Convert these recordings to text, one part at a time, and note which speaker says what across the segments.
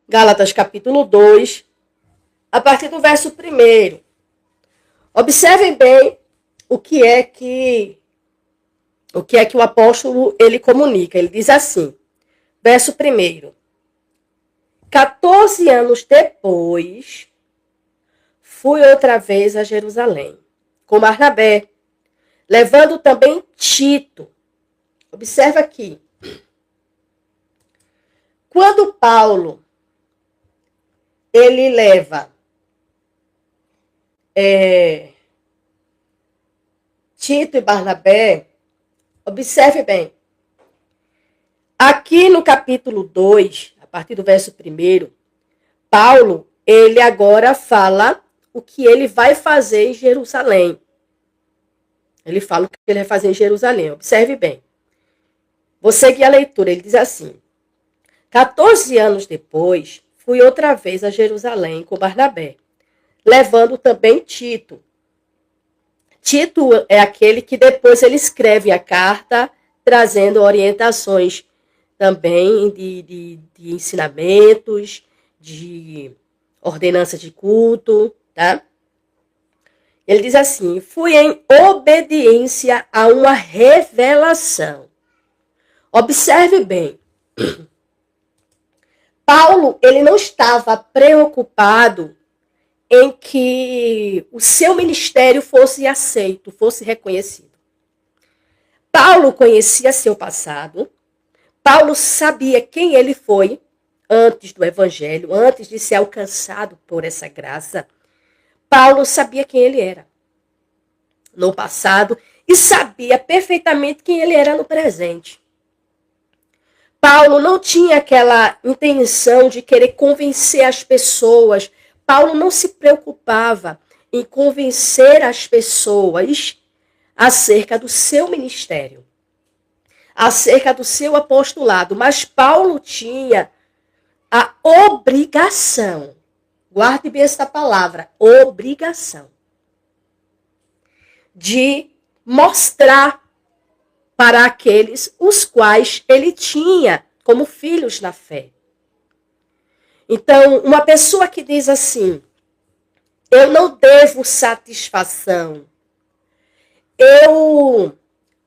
Speaker 1: Gálatas capítulo 2, a partir do verso 1. Observem bem o que é que o apóstolo ele comunica. Ele diz assim, verso 1. 14 anos depois, fui outra vez a Jerusalém, com Barnabé, levando também Tito. Observa aqui. Quando Paulo ele leva Tito e Barnabé, observe bem. Aqui no capítulo 2, a partir do verso 1, Paulo, ele agora fala o que ele vai fazer em Jerusalém. Ele fala o que ele vai fazer em Jerusalém. Observe bem. Vou seguir a leitura. Ele diz assim: 14 anos depois, fui outra vez a Jerusalém com Barnabé, levando também Tito. Tito é aquele que depois ele escreve a carta, trazendo orientações também de ensinamentos, de ordenança de culto, tá? Ele diz assim: fui em obediência a uma revelação. Observe bem. Paulo, ele não estava preocupado em que o seu ministério fosse aceito, fosse reconhecido. Paulo conhecia seu passado. Paulo sabia quem ele foi antes do evangelho, antes de ser alcançado por essa graça. Paulo sabia quem ele era no passado e sabia perfeitamente quem ele era no presente. Paulo não tinha aquela intenção de querer convencer as pessoas. Paulo não se preocupava em convencer as pessoas acerca do seu ministério, acerca do seu apostolado. Mas Paulo tinha a obrigação, guarde bem esta palavra, obrigação, de mostrar para aqueles os quais ele tinha como filhos na fé. Então, uma pessoa que diz assim: eu não devo satisfação, eu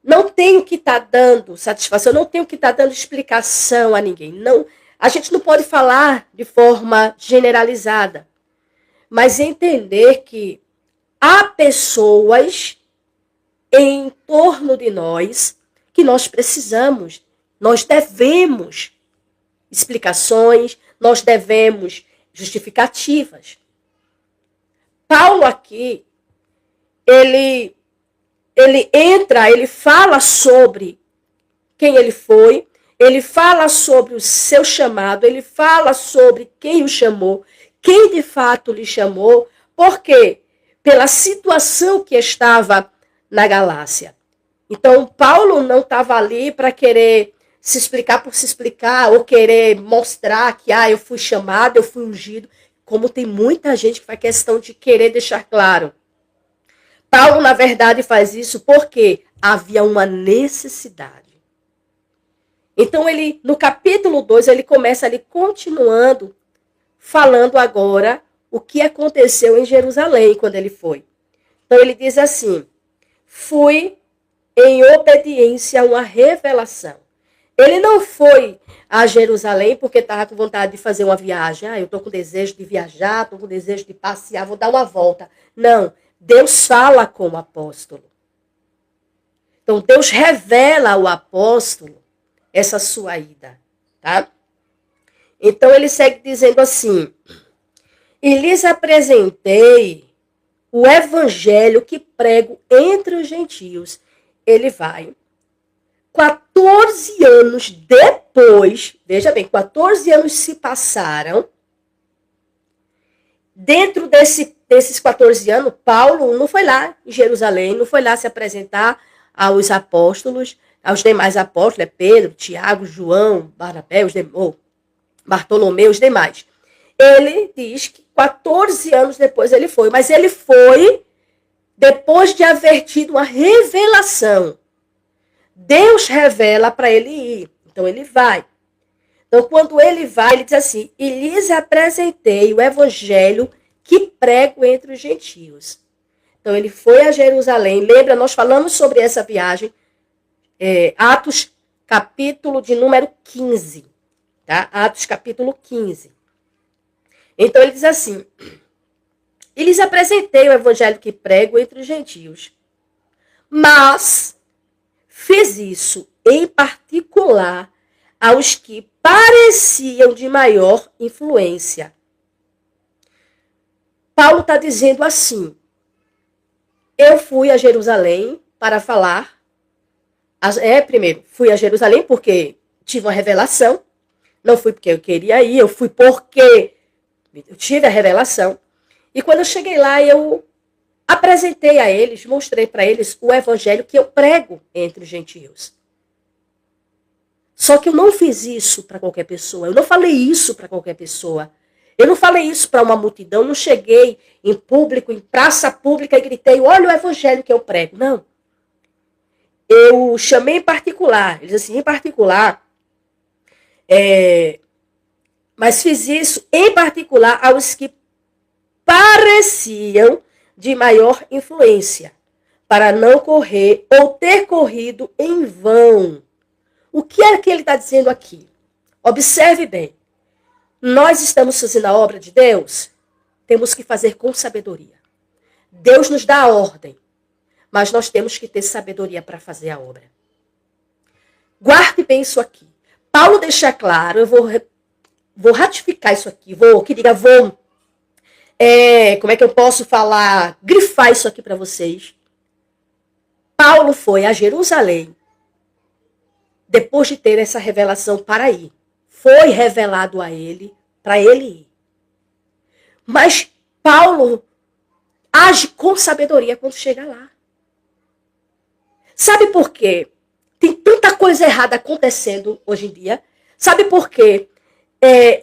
Speaker 1: não tenho que estar dando satisfação, eu não tenho que estar dando explicação a ninguém. Não, a gente não pode falar de forma generalizada, mas entender que há pessoas em torno de nós que nós precisamos, nós devemos explicações, nós devemos justificativas. Paulo aqui, ele entra, ele fala sobre quem ele foi, ele fala sobre o seu chamado, ele fala sobre quem o chamou, quem de fato lhe chamou, por quê? Pela situação que estava na Galácia. Então, Paulo não estava ali para querer se explicar por se explicar, ou querer mostrar que eu fui chamado, eu fui ungido, como tem muita gente que faz questão de querer deixar claro. Paulo, na verdade, faz isso porque havia uma necessidade. Então, ele, no capítulo 2, ele começa ali continuando, falando agora o que aconteceu em Jerusalém quando ele foi. Então, ele diz assim: fui em obediência a uma revelação. Ele não foi a Jerusalém porque estava com vontade de fazer uma viagem. Eu estou com desejo de viajar, estou com desejo de passear, vou dar uma volta. Não, Deus fala com o apóstolo. Então, Deus revela ao apóstolo essa sua ida, tá? Então, ele segue dizendo assim: e lhes apresentei o evangelho que prego entre os gentios. Ele vai 14 anos depois, veja bem, 14 anos se passaram. Dentro desses 14 anos, Paulo não foi lá em Jerusalém, não foi lá se apresentar aos apóstolos, aos demais apóstolos, Pedro, Tiago, João, Barnabé, Bartolomeu, os demais. Ele diz que 14 anos depois ele foi, mas ele foi depois de haver tido uma revelação. Deus revela para ele ir, então ele vai. Então, quando ele vai, ele diz assim, e lhes apresentei o evangelho que prego entre os gentios. Então, ele foi a Jerusalém. Lembra, nós falamos sobre essa viagem, Atos, capítulo de número 15. Tá? Atos, capítulo 15. Então, ele diz assim, e lhes apresentei o evangelho que prego entre os gentios. Mas fiz isso em particular aos que pareciam de maior influência. Paulo está dizendo assim, eu fui a Jerusalém para falar, primeiro, fui a Jerusalém porque tive uma revelação, não fui porque eu queria ir, eu fui porque eu tive a revelação, e quando eu cheguei lá, eu apresentei a eles, mostrei para eles o evangelho que eu prego entre os gentios. Só que eu não fiz isso para qualquer pessoa. Eu não falei isso para qualquer pessoa. Eu não falei isso para uma multidão. Não cheguei em público, em praça pública e gritei, olha o evangelho que eu prego. Não. Eu chamei em particular. Eles assim, em particular. Mas fiz isso em particular aos que pareciam de maior influência, para não correr ou ter corrido em vão. O que é que ele está dizendo aqui? Observe bem. Nós estamos fazendo a obra de Deus, temos que fazer com sabedoria. Deus nos dá a ordem, mas nós temos que ter sabedoria para fazer a obra. Guarde bem isso aqui. Paulo deixa claro, eu vou ratificar isso aqui, como é que eu posso falar, grifar isso aqui para vocês. Paulo foi a Jerusalém, depois de ter essa revelação para ir. Foi revelado a ele, para ele ir. Mas Paulo age com sabedoria quando chega lá. Sabe por quê? Tem tanta coisa errada acontecendo hoje em dia. Sabe por quê?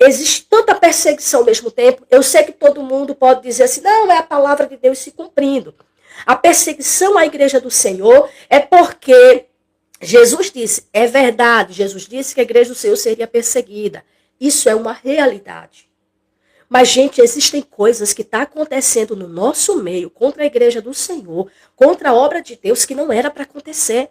Speaker 1: Existe tanta perseguição ao mesmo tempo. Eu sei que todo mundo pode dizer assim, não, é a palavra de Deus se cumprindo. A perseguição à igreja do Senhor é porque Jesus disse, é verdade, Jesus disse que a igreja do Senhor seria perseguida. Isso é uma realidade. Mas, gente, existem coisas que estão acontecendo no nosso meio, contra a igreja do Senhor, contra a obra de Deus, que não era para acontecer.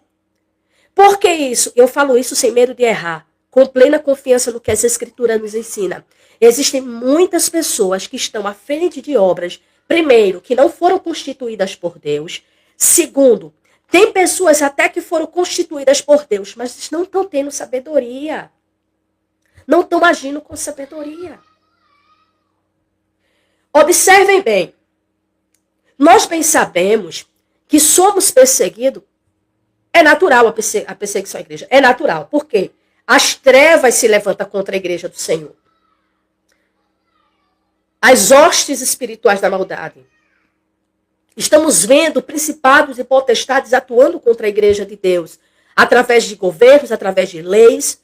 Speaker 1: Por que isso? Eu falo isso sem medo de errar, com plena confiança no que as Escrituras nos ensinam. Existem muitas pessoas que estão à frente de obras, primeiro, que não foram constituídas por Deus. Segundo, tem pessoas até que foram constituídas por Deus, mas não estão tendo sabedoria. Não estão agindo com sabedoria. Observem bem. Nós bem sabemos que somos perseguidos. É natural a perseguição à igreja. É natural. Por quê? As trevas se levantam contra a igreja do Senhor. As hostes espirituais da maldade. Estamos vendo principados e potestades atuando contra a igreja de Deus, através de governos, através de leis.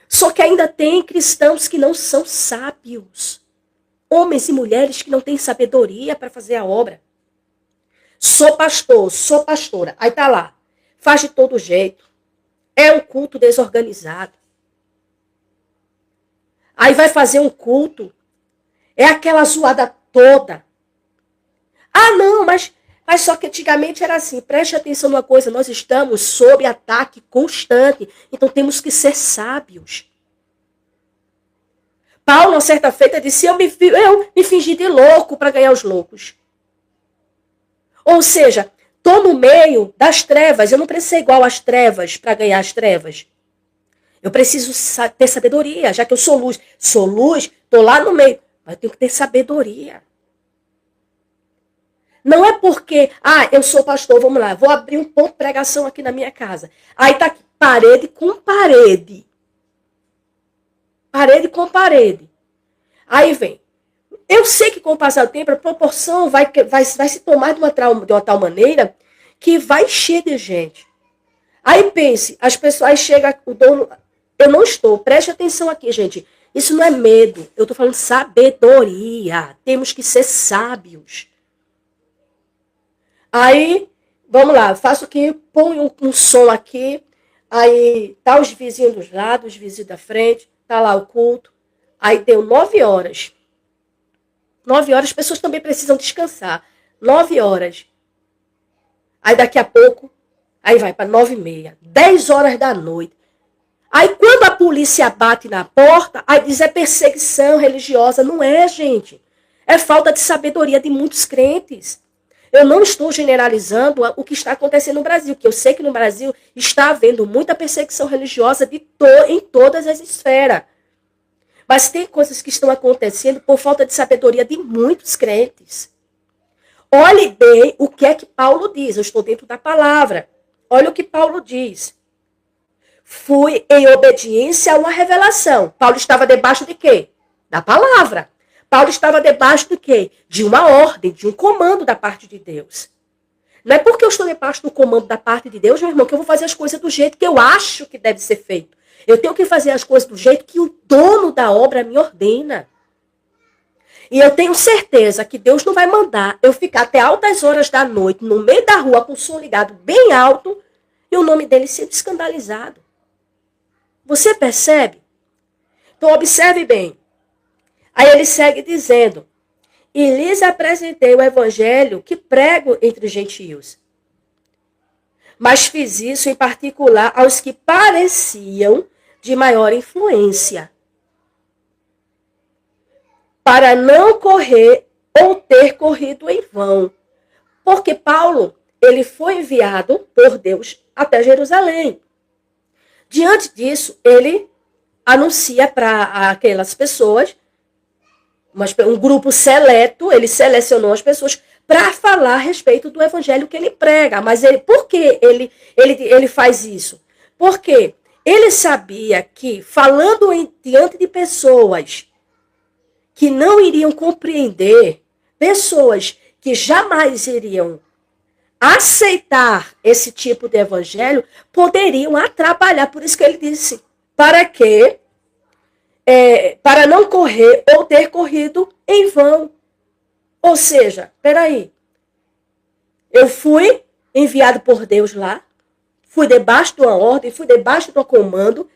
Speaker 1: Só que ainda tem cristãos que não são sábios. Homens e mulheres que não têm sabedoria para fazer a obra. Sou pastor, sou pastora. Aí tá lá. Faz de todo jeito. É um culto desorganizado. Aí vai fazer um culto. É aquela zoada toda. Ah, não, mas só que antigamente era assim. Preste atenção numa coisa. Nós estamos sob ataque constante. Então temos que ser sábios. Paulo, certa feita, disse, eu me fingi de louco para ganhar os loucos. Ou seja, estou no meio das trevas. Eu não preciso ser igual às trevas para ganhar as trevas. Eu preciso ter sabedoria, já que eu sou luz. Sou luz, estou lá no meio. Mas eu tenho que ter sabedoria. Não é porque, eu sou pastor, vamos lá, vou abrir um ponto de pregação aqui na minha casa. Aí tá aqui, parede com parede. Parede com parede. Aí vem. Eu sei que com o passar do tempo, a proporção vai se tomar de uma tal maneira que vai encher de gente. Aí pense, as pessoas, aí chega o dono, eu não estou, preste atenção aqui, gente. Isso não é medo, eu estou falando sabedoria. Temos que ser sábios. Aí, vamos lá, faço aqui, ponho um som aqui. Aí tá os vizinhos dos lados, os vizinhos da frente, tá lá o culto. Aí deu 9 horas. 9 horas, as pessoas também precisam descansar. 9 horas. Aí daqui a pouco, aí vai para 9h30. 10 horas da noite. Aí quando a polícia bate na porta, aí diz é perseguição religiosa. Não é, gente. É falta de sabedoria de muitos crentes. Eu não estou generalizando o que está acontecendo no Brasil, porque eu sei que no Brasil está havendo muita perseguição religiosa em todas as esferas. Mas tem coisas que estão acontecendo por falta de sabedoria de muitos crentes. Olhe bem o que é que Paulo diz. Eu estou dentro da palavra. Olha o que Paulo diz. Fui em obediência a uma revelação. Paulo estava debaixo de quê? Da palavra. Paulo estava debaixo de quê? De uma ordem, de um comando da parte de Deus. Não é porque eu estou debaixo do comando da parte de Deus, meu irmão, que eu vou fazer as coisas do jeito que eu acho que deve ser feito. Eu tenho que fazer as coisas do jeito que o dono da obra me ordena. E eu tenho certeza que Deus não vai mandar eu ficar até altas horas da noite, no meio da rua, com o som ligado bem alto, e o nome dele sendo escandalizado. Você percebe? Então, observe bem. Aí ele segue dizendo, e lhes apresentei o evangelho que prego entre os gentios. Mas fiz isso em particular aos que pareciam de maior influência, para não correr ou ter corrido em vão. Porque Paulo, ele foi enviado por Deus até Jerusalém. Diante disso, ele anuncia para aquelas pessoas, um grupo seleto, ele selecionou as pessoas para falar a respeito do evangelho que ele prega. Mas por que ele faz isso? Porque ele sabia que, falando diante de pessoas que não iriam compreender, pessoas que jamais iriam aceitar esse tipo de evangelho, poderiam atrapalhar. Por isso que ele disse, para não correr ou ter corrido em vão. Ou seja, peraí, eu fui enviado por Deus lá, fui debaixo de uma ordem, fui debaixo de um comando,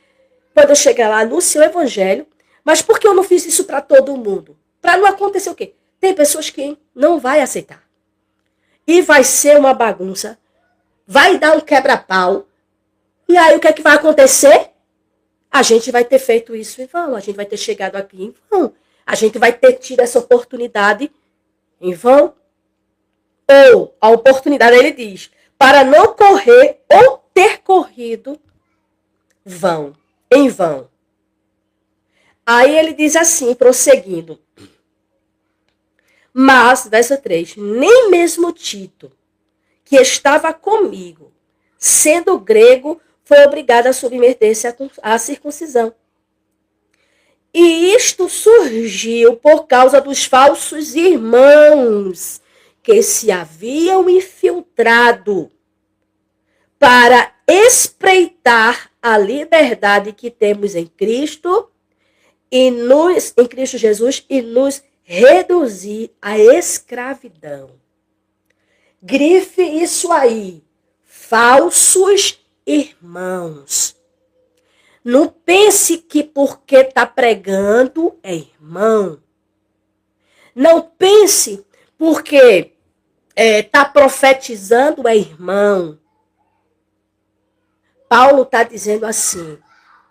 Speaker 1: quando eu chegar lá no seu evangelho, mas por que eu não fiz isso para todo mundo? Para não acontecer o quê? Tem pessoas que não vai aceitar. E vai ser uma bagunça, vai dar um quebra-pau, e aí o que é que vai acontecer? A gente vai ter feito isso em vão, a gente vai ter chegado aqui em vão, a gente vai ter tido essa oportunidade em vão. Ou a oportunidade, ele diz, para não correr ou ter corrido em vão. Aí ele diz assim, prosseguindo. Mas, verso 3, nem mesmo Tito, que estava comigo, sendo grego, foi obrigado a submeter-se à circuncisão. E isto surgiu por causa dos falsos irmãos que se haviam infiltrado para espreitar a liberdade que temos em Cristo em Cristo Jesus e nos reduzir à escravidão. Grife isso aí. Falsos irmãos. Não pense que porque está pregando é irmão. Não pense porque está profetizando é irmão. Paulo está dizendo assim,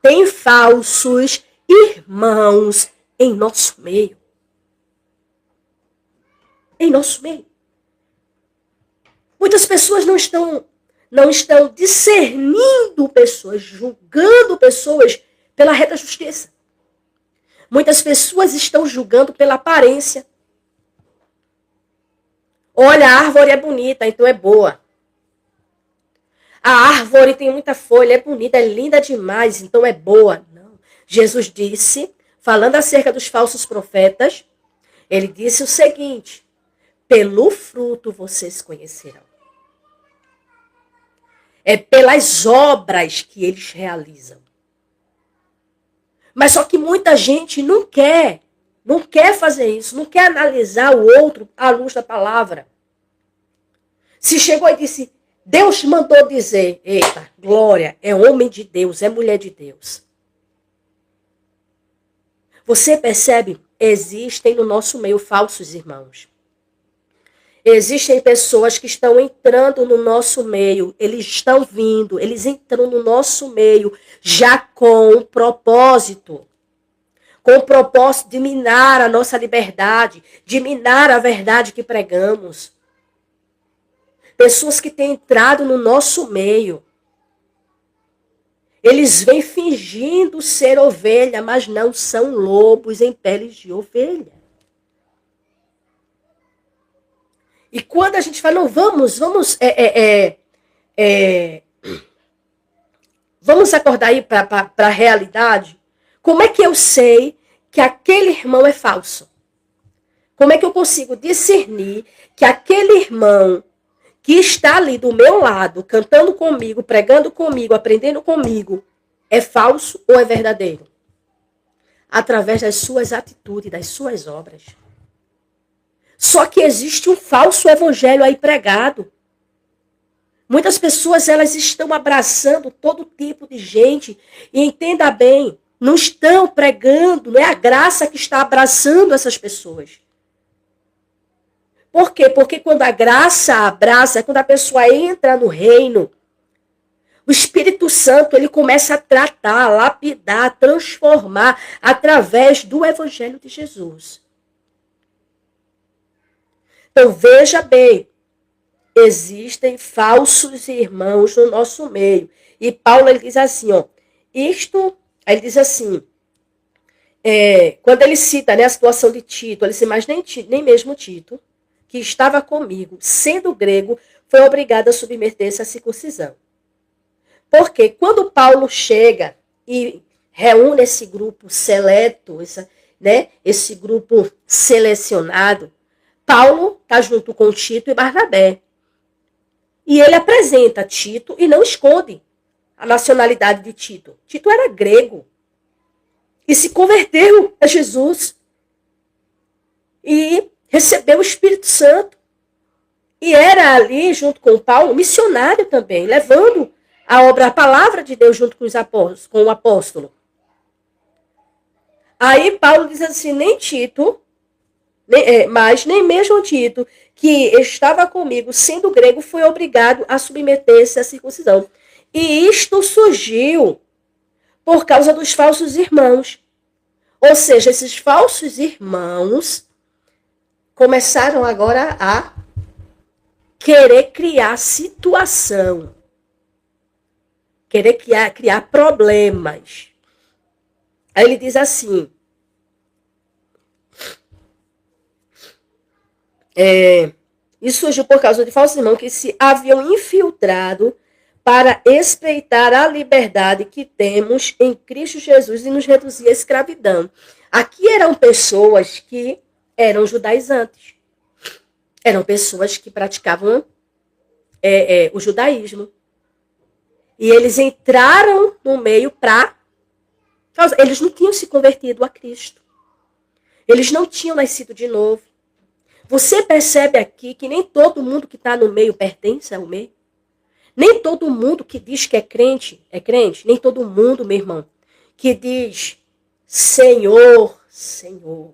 Speaker 1: tem falsos irmãos em nosso meio. Em nosso meio. Muitas pessoas não estão discernindo pessoas, julgando pessoas pela reta justiça. Muitas pessoas estão julgando pela aparência. Olha, a árvore é bonita, então é boa. A árvore tem muita folha, é bonita, é linda demais, então é boa. Não. Jesus disse, falando acerca dos falsos profetas, ele disse o seguinte, pelo fruto vocês conhecerão. É pelas obras que eles realizam. Mas só que muita gente não quer fazer isso, não quer analisar o outro à luz da palavra. Se chegou e disse, Deus mandou dizer, eita, glória, é homem de Deus, é mulher de Deus. Você percebe? Existem no nosso meio falsos irmãos. Existem pessoas que estão entrando no nosso meio, eles estão vindo, eles entram no nosso meio já com um propósito. Com o propósito de minar a nossa liberdade, de minar a verdade que pregamos. Pessoas que têm entrado no nosso meio. Eles vêm fingindo ser ovelha, mas não são lobos em peles de ovelha. E quando a gente fala, não, vamos acordar aí para a realidade, como é que eu sei que aquele irmão é falso? Como é que eu consigo discernir que aquele irmão que está ali do meu lado, cantando comigo, pregando comigo, aprendendo comigo, é falso ou é verdadeiro? Através das suas atitudes, das suas obras. Só que existe um falso evangelho aí pregado. Muitas pessoas, elas estão abraçando todo tipo de gente. E entenda bem, não estão pregando, não é a graça que está abraçando essas pessoas. Por quê? Porque quando a graça abraça, quando a pessoa entra no reino, o Espírito Santo, ele começa a tratar, lapidar, transformar através do Evangelho de Jesus. Então, veja bem, existem falsos irmãos no nosso meio. E Paulo, ele diz assim, ó, aí ele diz assim, quando ele cita, né, a situação de Tito, ele diz, mas nem mesmo Tito, que estava comigo, sendo grego, foi obrigado a submeter-se à circuncisão. Porque quando Paulo chega e reúne esse grupo seleto, esse grupo selecionado, Paulo está junto com Tito e Barnabé. E ele apresenta Tito e não esconde a nacionalidade de Tito. Tito era grego e se converteu a Jesus e recebeu o Espírito Santo. E era ali, junto com Paulo, missionário também, levando a palavra de Deus junto com os apóstolos, com o apóstolo. Aí Paulo diz assim, nem Tito, mas nem mesmo Tito, que estava comigo, sendo grego, foi obrigado a submeter-se à circuncisão. E isto surgiu por causa dos falsos irmãos. Ou seja, esses falsos irmãos começaram agora a querer criar situação. Querer criar problemas. Aí ele diz assim, isso surgiu por causa de falsos irmãos que se haviam infiltrado para espreitar a liberdade que temos em Cristo Jesus e nos reduzir à escravidão. Aqui eram pessoas que eram judaizantes. Eram pessoas que praticavam o judaísmo. E eles entraram no meio para... Eles não tinham se convertido a Cristo. Eles não tinham nascido de novo. Você percebe aqui que nem todo mundo que está no meio pertence ao meio? Nem todo mundo que diz que é crente. Nem todo mundo, meu irmão, que diz Senhor, Senhor,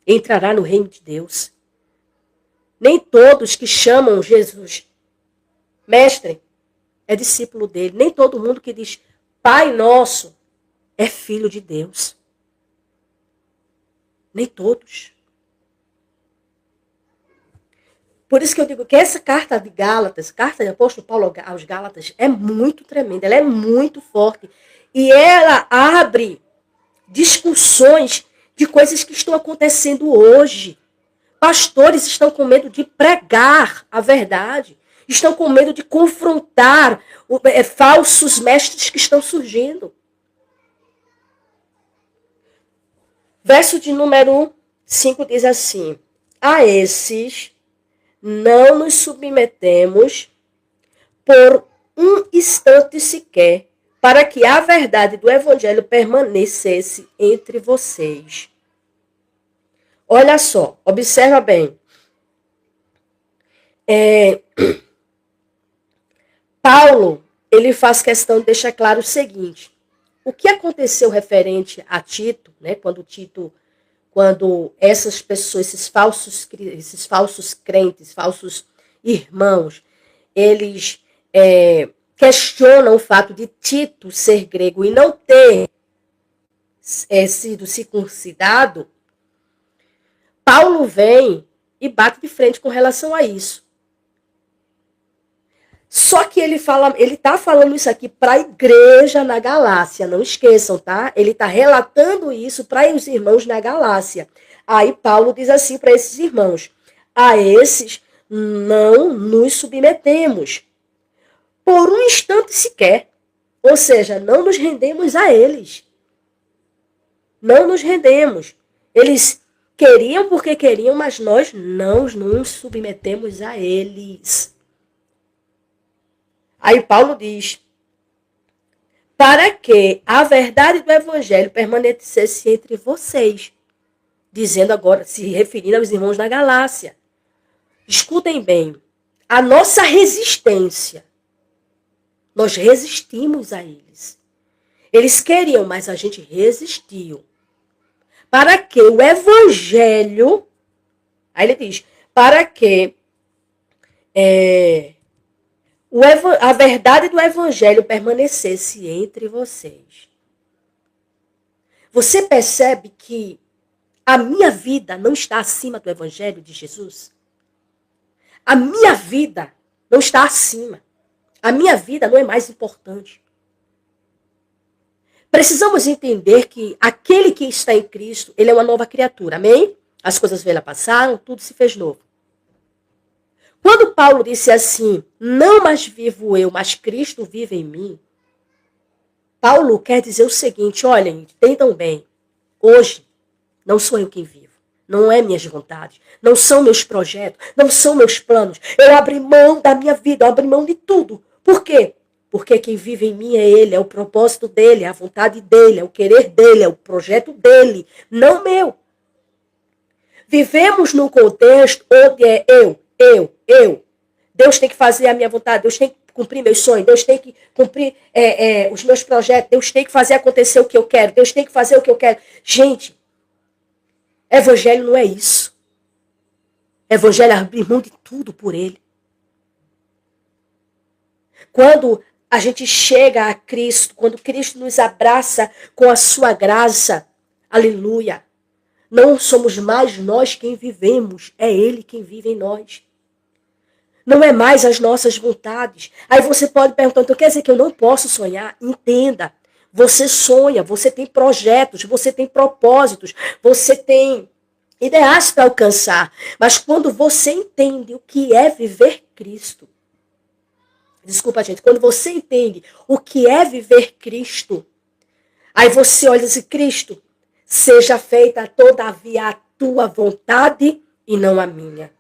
Speaker 1: entrará no reino de Deus. Nem todos que chamam Jesus mestre é discípulo dele. Nem todo mundo que diz Pai Nosso é filho de Deus. Nem todos. Por isso que eu digo que essa carta de Gálatas, carta do apóstolo Paulo aos Gálatas, é muito tremenda, ela é muito forte. E ela abre discussões de coisas que estão acontecendo hoje. Pastores estão com medo de pregar a verdade. Estão com medo de confrontar falsos mestres que estão surgindo. Verso de número 5 diz assim, a esses não nos submetemos por um instante sequer, para que a verdade do evangelho permanecesse entre vocês. Olha só, observa bem. Paulo, ele faz questão de deixar claro o seguinte: o que aconteceu referente a Tito, né, quando essas pessoas, esses falsos crentes, falsos irmãos, eles questionam o fato de Tito ser grego e não ter sido circuncidado, Paulo vem e bate de frente com relação a isso. Só que ele está falando isso aqui para a igreja na Galácia, não esqueçam, tá? Ele está relatando isso para os irmãos na Galácia. Aí Paulo diz assim para esses irmãos: a esses não nos submetemos, por um instante sequer. Ou seja, não nos rendemos a eles. Não nos rendemos. Eles queriam porque queriam, mas nós não nos submetemos a eles. Aí Paulo diz: para que a verdade do evangelho permanecesse entre vocês. Dizendo agora, se referindo aos irmãos na Galácia. Escutem bem, a nossa resistência, nós resistimos a eles. Eles queriam, mas a gente resistiu. Para que o evangelho, aí ele diz, para que a verdade do evangelho permanecesse entre vocês. Você percebe que a minha vida não está acima do evangelho de Jesus? A minha vida não está acima. A minha vida não é mais importante. Precisamos entender que aquele que está em Cristo, ele é uma nova criatura, amém? As coisas velhas passaram, tudo se fez novo. Quando Paulo disse assim, não mais vivo eu, mas Cristo vive em mim, Paulo quer dizer o seguinte: olhem, entendam bem, hoje não sou eu quem vivo, não é minhas vontades, não são meus projetos, não são meus planos. Eu abri mão da minha vida, eu abri mão de tudo. Por quê? Porque quem vive em mim é ele, é o propósito dele, é a vontade dele, é o querer dele, é o projeto dele, não meu. Vivemos num contexto onde é eu. Deus tem que fazer a minha vontade, Deus tem que cumprir meus sonhos, Deus tem que cumprir os meus projetos, Deus tem que fazer acontecer o que eu quero, Deus tem que fazer o que eu quero. Gente, evangelho não é isso. Evangelho é abrir mão de tudo por ele. Quando a gente chega a Cristo, quando Cristo nos abraça com a sua graça, aleluia, não somos mais nós quem vivemos, é ele quem vive em nós. Não é mais as nossas vontades. Aí você pode perguntar, então quer dizer que eu não posso sonhar? Entenda, você sonha, você tem projetos, você tem propósitos, você tem ideais para alcançar. Mas quando você entende o que é viver Cristo, desculpa, gente, quando você entende o que é viver Cristo, aí você olha e diz, Cristo, seja feita todavia a tua vontade e não a minha.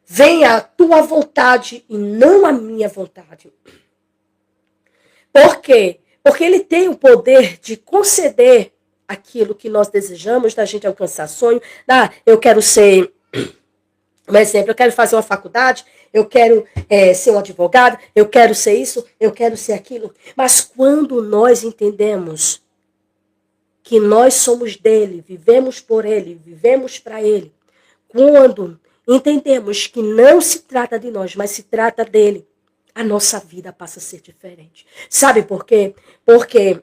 Speaker 1: Venha a tua vontade e não a minha vontade. Por quê? Porque ele tem o poder de conceder aquilo que nós desejamos, da gente alcançar sonho. Eu quero ser, um exemplo, eu quero fazer uma faculdade, eu quero ser um advogado, eu quero ser isso, eu quero ser aquilo. Mas quando nós entendemos que nós somos dele, vivemos por ele, vivemos para ele, quando entendemos que não se trata de nós, mas se trata dele, a nossa vida passa a ser diferente. Sabe por quê? Porque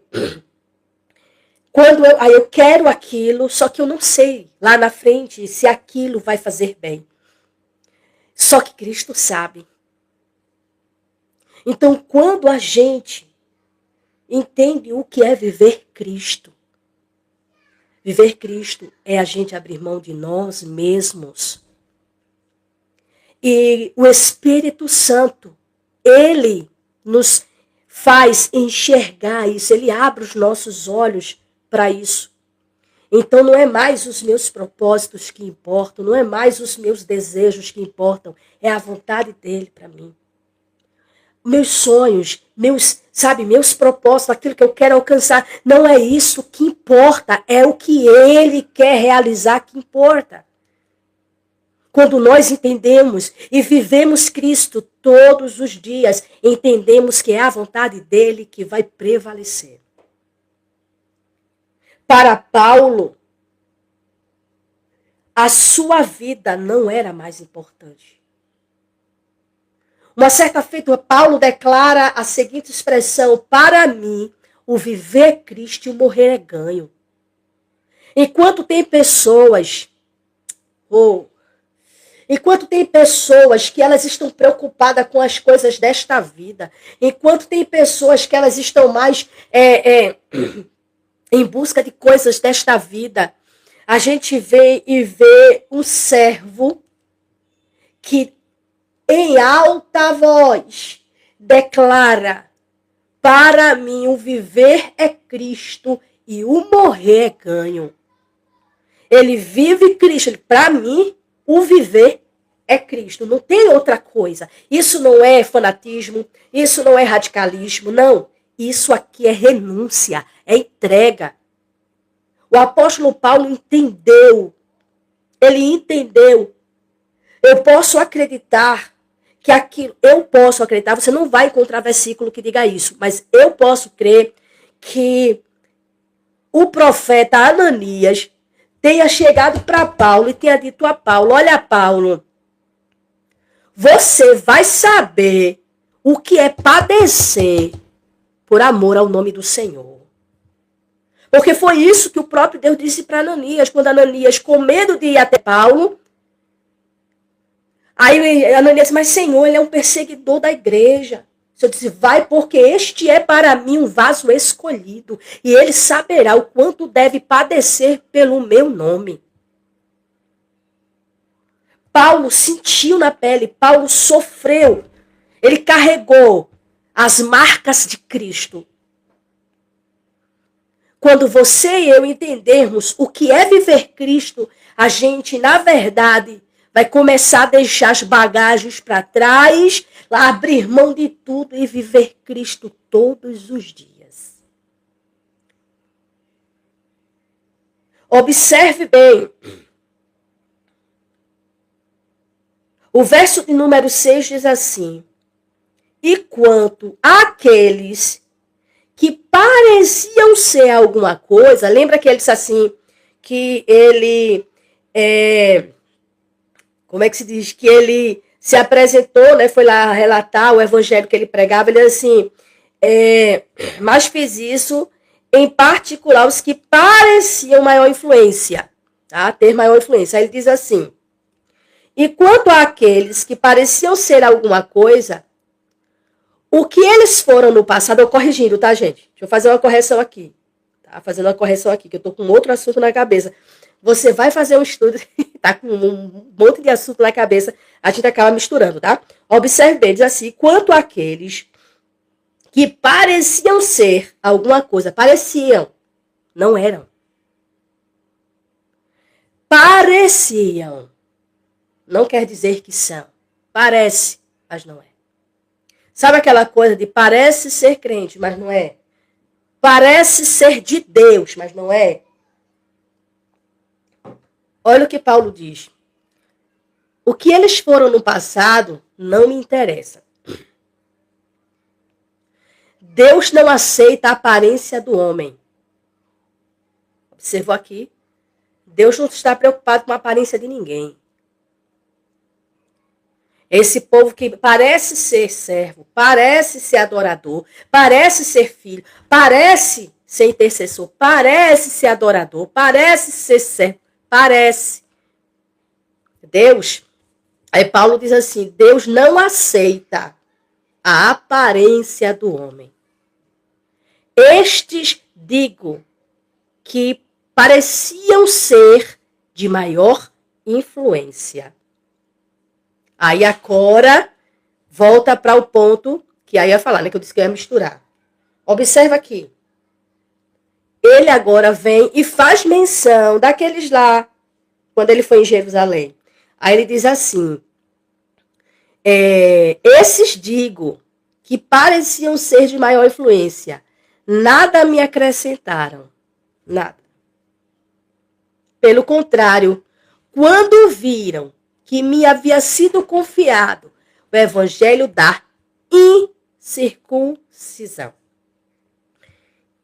Speaker 1: quando eu quero aquilo, só que eu não sei lá na frente se aquilo vai fazer bem. Só que Cristo sabe. Então, quando a gente entende o que é viver Cristo é a gente abrir mão de nós mesmos. E o Espírito Santo, ele nos faz enxergar isso, ele abre os nossos olhos para isso. Então não é mais os meus propósitos que importam, não é mais os meus desejos que importam, é a vontade dele para mim. Meus sonhos, meus propósitos, aquilo que eu quero alcançar, não é isso que importa, é o que ele quer realizar que importa. Quando nós entendemos e vivemos Cristo todos os dias, entendemos que é a vontade dele que vai prevalecer. Para Paulo, a sua vida não era mais importante. Uma certa feita, Paulo declara a seguinte expressão: para mim, o viver é Cristo e o morrer é ganho. Enquanto tem pessoas que elas estão preocupadas com as coisas desta vida, enquanto tem pessoas que elas estão mais em busca de coisas desta vida, a gente vê um servo que em alta voz declara: para mim o viver é Cristo e o morrer é ganho. Ele vive Cristo. Para mim, o viver é Cristo. Não tem outra coisa. Isso não é fanatismo. Isso não é radicalismo. Não. Isso aqui é renúncia. É entrega. O apóstolo Paulo entendeu. Ele entendeu. Eu posso acreditar que aquilo... Eu posso acreditar. Você não vai encontrar versículo que diga isso. Mas eu posso crer que o profeta Ananias tenha chegado para Paulo e tenha dito a Paulo: olha, Paulo, você vai saber o que é padecer por amor ao nome do Senhor. Porque foi isso que o próprio Deus disse para Ananias, quando Ananias, com medo de ir até Paulo, aí Ananias disse: mas Senhor, ele é um perseguidor da igreja. Eu disse: vai, porque este é para mim um vaso escolhido, e ele saberá o quanto deve padecer pelo meu nome. Paulo sentiu na pele, Paulo sofreu, ele carregou as marcas de Cristo. Quando você e eu entendermos o que é viver Cristo, a gente, na verdade, vai começar a deixar as bagagens para trás, abrir mão de tudo e viver Cristo todos os dias. Observe bem. O verso de número 6 diz assim: e quanto àqueles que pareciam ser alguma coisa, lembra que ele disse assim, que ele, como é que se diz? Que ele se apresentou, né, foi lá relatar o evangelho que ele pregava, ele diz assim, mas fiz isso em particular os que pareciam maior influência, tá? Ter maior influência. Aí ele diz assim: e quanto àqueles que pareciam ser alguma coisa, o que eles foram no passado, eu corrigindo, tá, gente? Deixa eu fazer uma correção aqui. Tá? Fazendo uma correção aqui, que eu tô com outro assunto na cabeça. Você vai fazer um estudo, tá com um monte de assunto na cabeça, a gente acaba misturando, tá? Observe bem, diz assim: quanto àqueles que pareciam ser alguma coisa, pareciam, não eram. Pareciam, não quer dizer que são. Parece, mas não é. Sabe aquela coisa de parece ser crente, mas não é? Parece ser de Deus, mas não é? Olha o que Paulo diz. O que eles foram no passado não me interessa. Deus não aceita a aparência do homem. Observou aqui? Deus não está preocupado com a aparência de ninguém. Esse povo que parece ser servo, parece ser adorador, parece ser filho, parece ser intercessor, parece ser adorador, parece ser servo, parece. Deus, aí Paulo diz assim, Deus não aceita a aparência do homem. Estes, digo, que pareciam ser de maior influência. Aí a Cora volta para o ponto que aí ia falar, né? Que eu disse que eu ia misturar. Observa aqui. Ele agora vem e faz menção daqueles lá, quando ele foi em Jerusalém. Aí ele diz assim, esses digo, que pareciam ser de maior influência, nada me acrescentaram. Nada. Pelo contrário, quando viram que me havia sido confiado o evangelho da incircuncisão.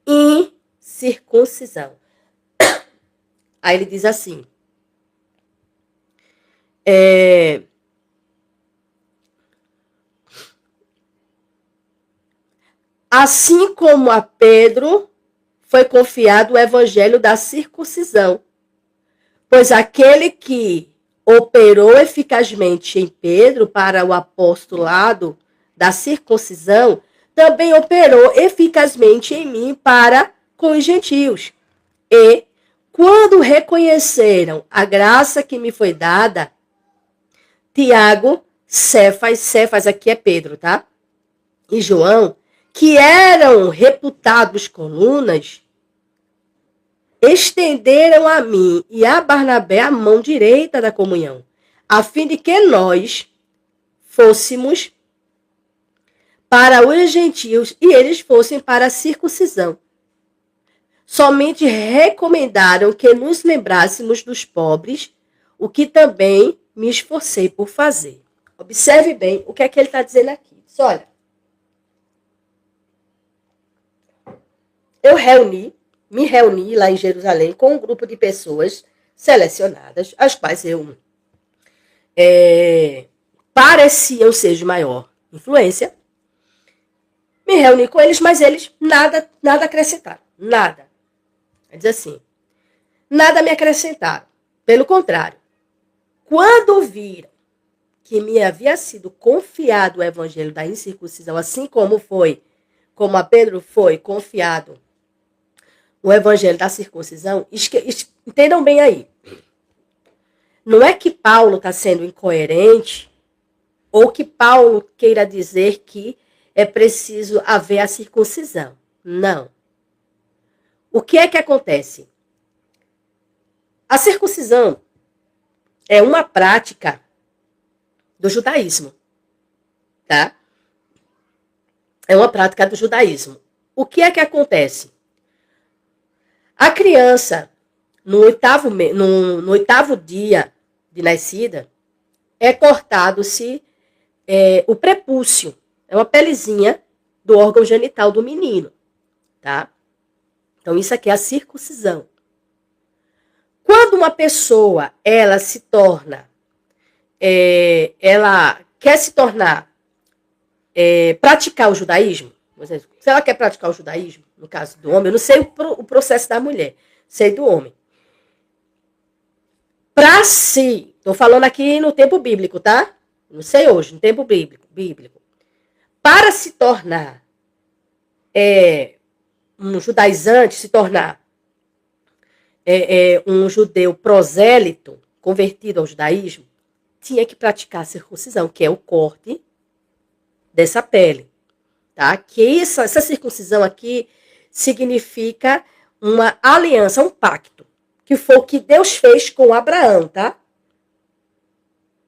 Speaker 1: Incircuncisão. Aí ele diz assim, assim como a Pedro foi confiado o evangelho da circuncisão, pois aquele que operou eficazmente em Pedro para o apostolado da circuncisão, também operou eficazmente em mim para com os gentios. E, quando reconheceram a graça que me foi dada, Tiago, Cefas aqui é Pedro, tá? E João, que eram reputados colunas, estenderam a mim e a Barnabé a mão direita da comunhão, a fim de que nós fôssemos para os gentios e eles fossem para a circuncisão. Somente recomendaram que nos lembrássemos dos pobres, o que também me esforcei por fazer. Observe bem o que é que ele está dizendo aqui. Diz, olha, eu me reuni lá em Jerusalém com um grupo de pessoas selecionadas, as quais eu pareciam ser de maior influência. Me reuni com eles, mas eles nada acrescentaram. Nada. Diz assim, nada me acrescentaram. Pelo contrário, quando viram que me havia sido confiado o evangelho da incircuncisão, assim como a Pedro foi confiado o evangelho da circuncisão, entendam bem aí. Não é que Paulo está sendo incoerente ou que Paulo queira dizer que é preciso haver a circuncisão. Não. O que é que acontece? A circuncisão é uma prática do judaísmo, tá? É uma prática do judaísmo. O que é que acontece? A criança, no oitavo dia de nascida, é cortado-se o prepúcio. É uma pelezinha do órgão genital do menino, tá? Então, isso aqui é a circuncisão. Quando uma pessoa, ela se torna, ela quer se tornar, praticar o judaísmo, se ela quer praticar o judaísmo, no caso do homem, eu não sei o processo da mulher, sei do homem. Para si, estou falando aqui no tempo bíblico, tá? Não sei hoje, no tempo bíblico. Para se tornar um judaizante, se tornar um judeu prosélito, convertido ao judaísmo, tinha que praticar a circuncisão, que é o corte dessa pele. Tá? Que essa circuncisão aqui significa uma aliança, um pacto, que foi o que Deus fez com Abraão, tá?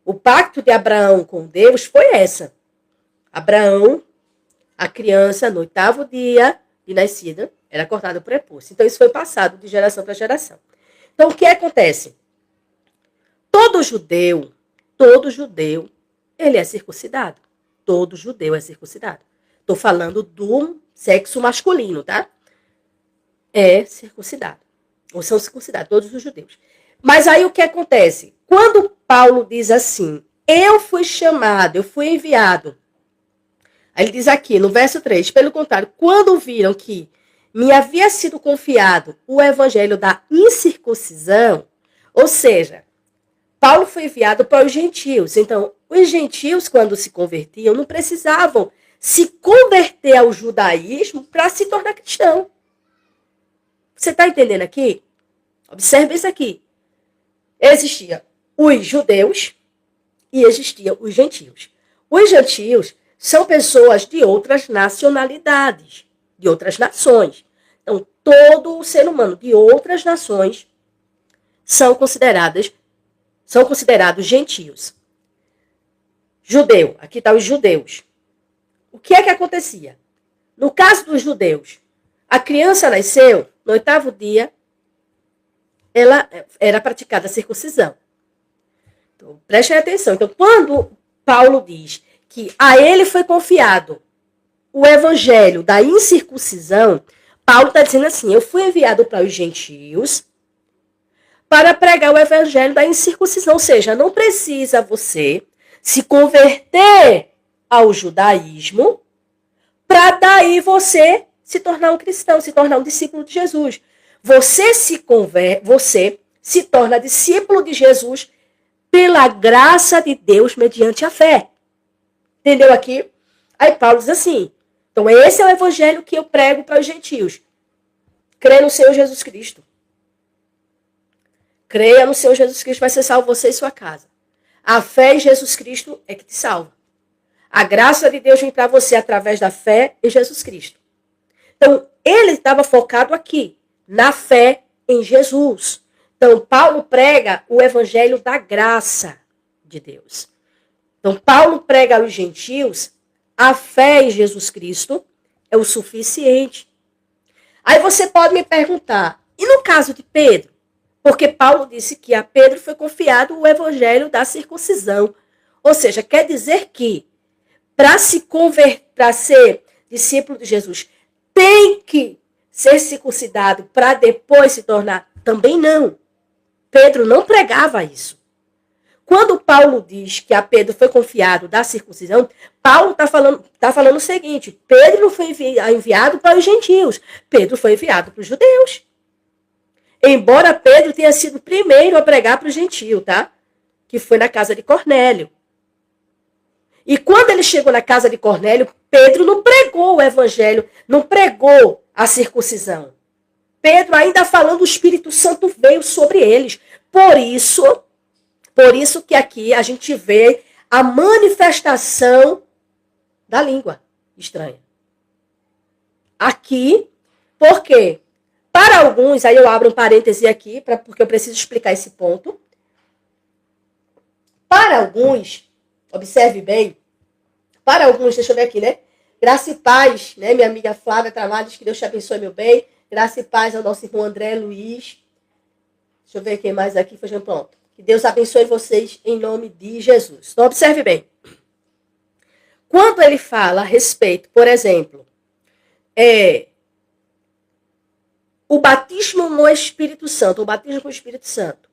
Speaker 1: O pacto de Abraão com Deus foi essa. Abraão, a criança, no 8º dia de nascida, era cortada o prepúcio. Então, isso foi passado de geração para geração. Então, o que acontece? Todo judeu, ele é circuncidado. Todo judeu é circuncidado. Estou falando do sexo masculino, tá? É circuncidado. Ou são circuncidados, todos os judeus. Mas aí o que acontece? Quando Paulo diz assim, eu fui chamado, eu fui enviado. Aí ele diz aqui, no verso 3, pelo contrário, quando viram que me havia sido confiado o evangelho da incircuncisão, ou seja, Paulo foi enviado para os gentios. Então, os gentios, quando se convertiam, não precisavam se converter ao judaísmo para se tornar cristão. Você está entendendo aqui? Observe isso aqui. Existia os judeus e existiam os gentios. Os gentios são pessoas de outras nacionalidades, de outras nações. Então, todo ser humano de outras nações são considerados gentios. Judeu, aqui está os judeus. O que é que acontecia? No caso dos judeus, a criança nasceu, no 8º dia, ela era praticada a circuncisão. Prestem atenção. Então, quando Paulo diz que a ele foi confiado o evangelho da incircuncisão, Paulo está dizendo assim, eu fui enviado para os gentios para pregar o evangelho da incircuncisão. Ou seja, não precisa você se converter ao judaísmo para daí você se tornar um cristão, se tornar um discípulo de Jesus. Você se torna discípulo de Jesus pela graça de Deus mediante a fé. Entendeu aqui? Aí Paulo diz assim, então esse é o evangelho que eu prego para os gentios. Crê no Senhor Jesus Cristo. Creia no Senhor Jesus Cristo, vai ser salvo você e sua casa. A fé em Jesus Cristo é que te salva. A graça de Deus vem para você através da fé em Jesus Cristo. Então, ele estava focado aqui, na fé em Jesus. Então, Paulo prega o evangelho da graça de Deus. Então, Paulo prega aos gentios, a fé em Jesus Cristo é o suficiente. Aí você pode me perguntar, e no caso de Pedro? Porque Paulo disse que a Pedro foi confiado o evangelho da circuncisão. Ou seja, quer dizer que para se converter, para ser discípulo de Jesus, tem que ser circuncidado para depois se tornar? Também não. Pedro não pregava isso. Quando Paulo diz que a Pedro foi confiado da circuncisão, Paulo está falando o seguinte, Pedro não foi enviado para os gentios, Pedro foi enviado para os judeus. Embora Pedro tenha sido o primeiro a pregar para o gentio, tá? Que foi na casa de Cornélio. E quando ele chegou na casa de Cornélio, Pedro não pregou o evangelho, não pregou a circuncisão. Pedro ainda falando, o Espírito Santo veio sobre eles. Por isso que aqui a gente vê a manifestação da língua estranha. Aqui, por quê? Para alguns, aí eu abro um parêntese aqui, porque eu preciso explicar esse ponto. Para alguns, observe bem, para alguns, deixa eu ver aqui, né? Graça e paz, né? Minha amiga Flávia Travades, que Deus te abençoe, meu bem. Graça e paz ao nosso irmão André Luiz. Deixa eu ver quem mais aqui, fazendo pronto. Que Deus abençoe vocês em nome de Jesus. Então, observe bem. Quando ele fala a respeito, por exemplo, o batismo no Espírito Santo, o batismo com o Espírito Santo.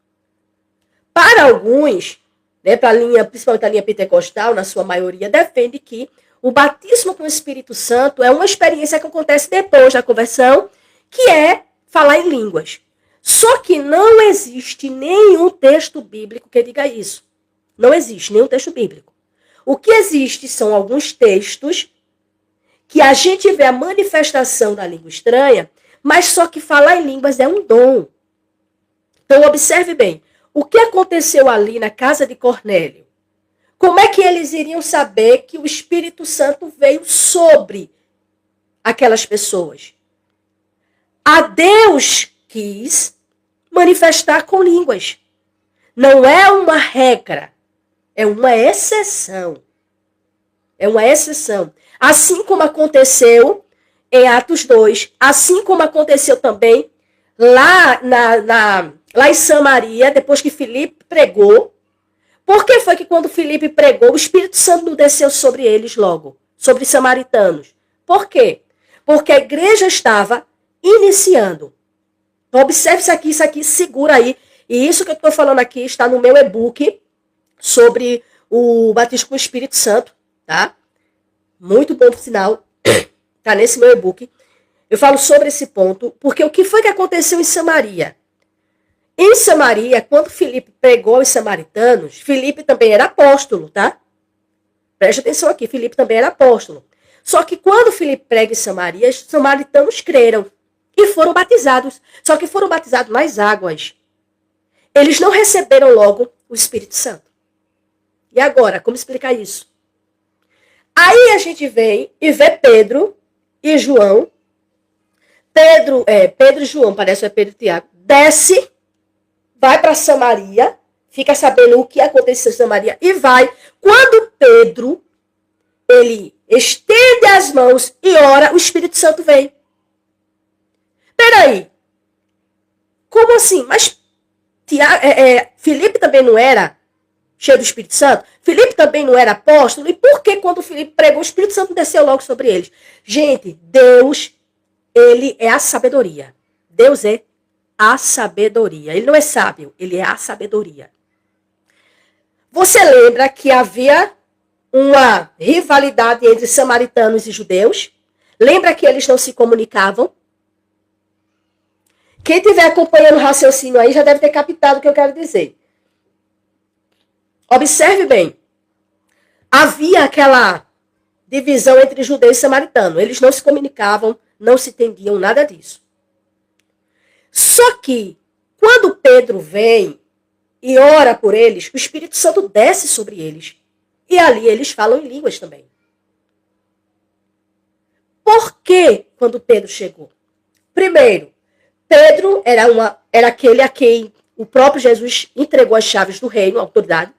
Speaker 1: Para alguns, né, principalmente a linha pentecostal, na sua maioria, defende que o batismo com o Espírito Santo é uma experiência que acontece depois da conversão, que é falar em línguas. Só que não existe nenhum texto bíblico que diga isso. Não existe nenhum texto bíblico. O que existe são alguns textos que a gente vê a manifestação da língua estranha, mas só que falar em línguas é um dom. Então, observe bem. O que aconteceu ali na casa de Cornélio? Como é que eles iriam saber que o Espírito Santo veio sobre aquelas pessoas? A Deus quis manifestar com línguas. Não é uma regra, é uma exceção. É uma exceção. Assim como aconteceu em Atos 2, assim como aconteceu também lá em Samaria, depois que Filipe pregou. Por que foi que quando Filipe pregou, o Espírito Santo não desceu sobre eles logo, sobre os samaritanos? Por quê? Porque a igreja estava iniciando. Então, observe isso aqui, segura aí. E isso que eu estou falando aqui está no meu e-book sobre o batismo com o Espírito Santo, tá? Muito bom, por sinal. Está nesse meu e-book. Eu falo sobre esse ponto, porque o que foi que aconteceu em Samaria? Em Samaria, quando Filipe pregou aos samaritanos, Filipe também era apóstolo, tá? Preste atenção aqui, Filipe também era apóstolo. Só que quando Filipe prega em Samaria, os samaritanos creram e foram batizados. Só que foram batizados nas águas. Eles não receberam logo o Espírito Santo. E agora, como explicar isso? Aí a gente vem e vê Pedro e João. Pedro e João, parece que é Pedro e Tiago, desce, vai para Samaria, fica sabendo o que aconteceu em Samaria e vai. Quando Pedro, ele estende as mãos e ora, o Espírito Santo vem. Peraí, como assim? Mas Filipe também não era cheio do Espírito Santo? Filipe também não era apóstolo? E por que quando Filipe pregou, o Espírito Santo desceu logo sobre eles? Gente, Deus, ele é a sabedoria. Deus é a sabedoria. Ele não é sábio, ele é a sabedoria. Você lembra que havia uma rivalidade entre samaritanos e judeus? Lembra que eles não se comunicavam? Quem estiver acompanhando o raciocínio aí já deve ter captado o que eu quero dizer. Observe bem. Havia aquela divisão entre judeu e samaritano. Eles não se comunicavam, não se entendiam, nada disso. Só que, quando Pedro vem e ora por eles, o Espírito Santo desce sobre eles. E ali eles falam em línguas também. Por que quando Pedro chegou? Primeiro, Pedro era aquele a quem o próprio Jesus entregou as chaves do reino, a autoridade.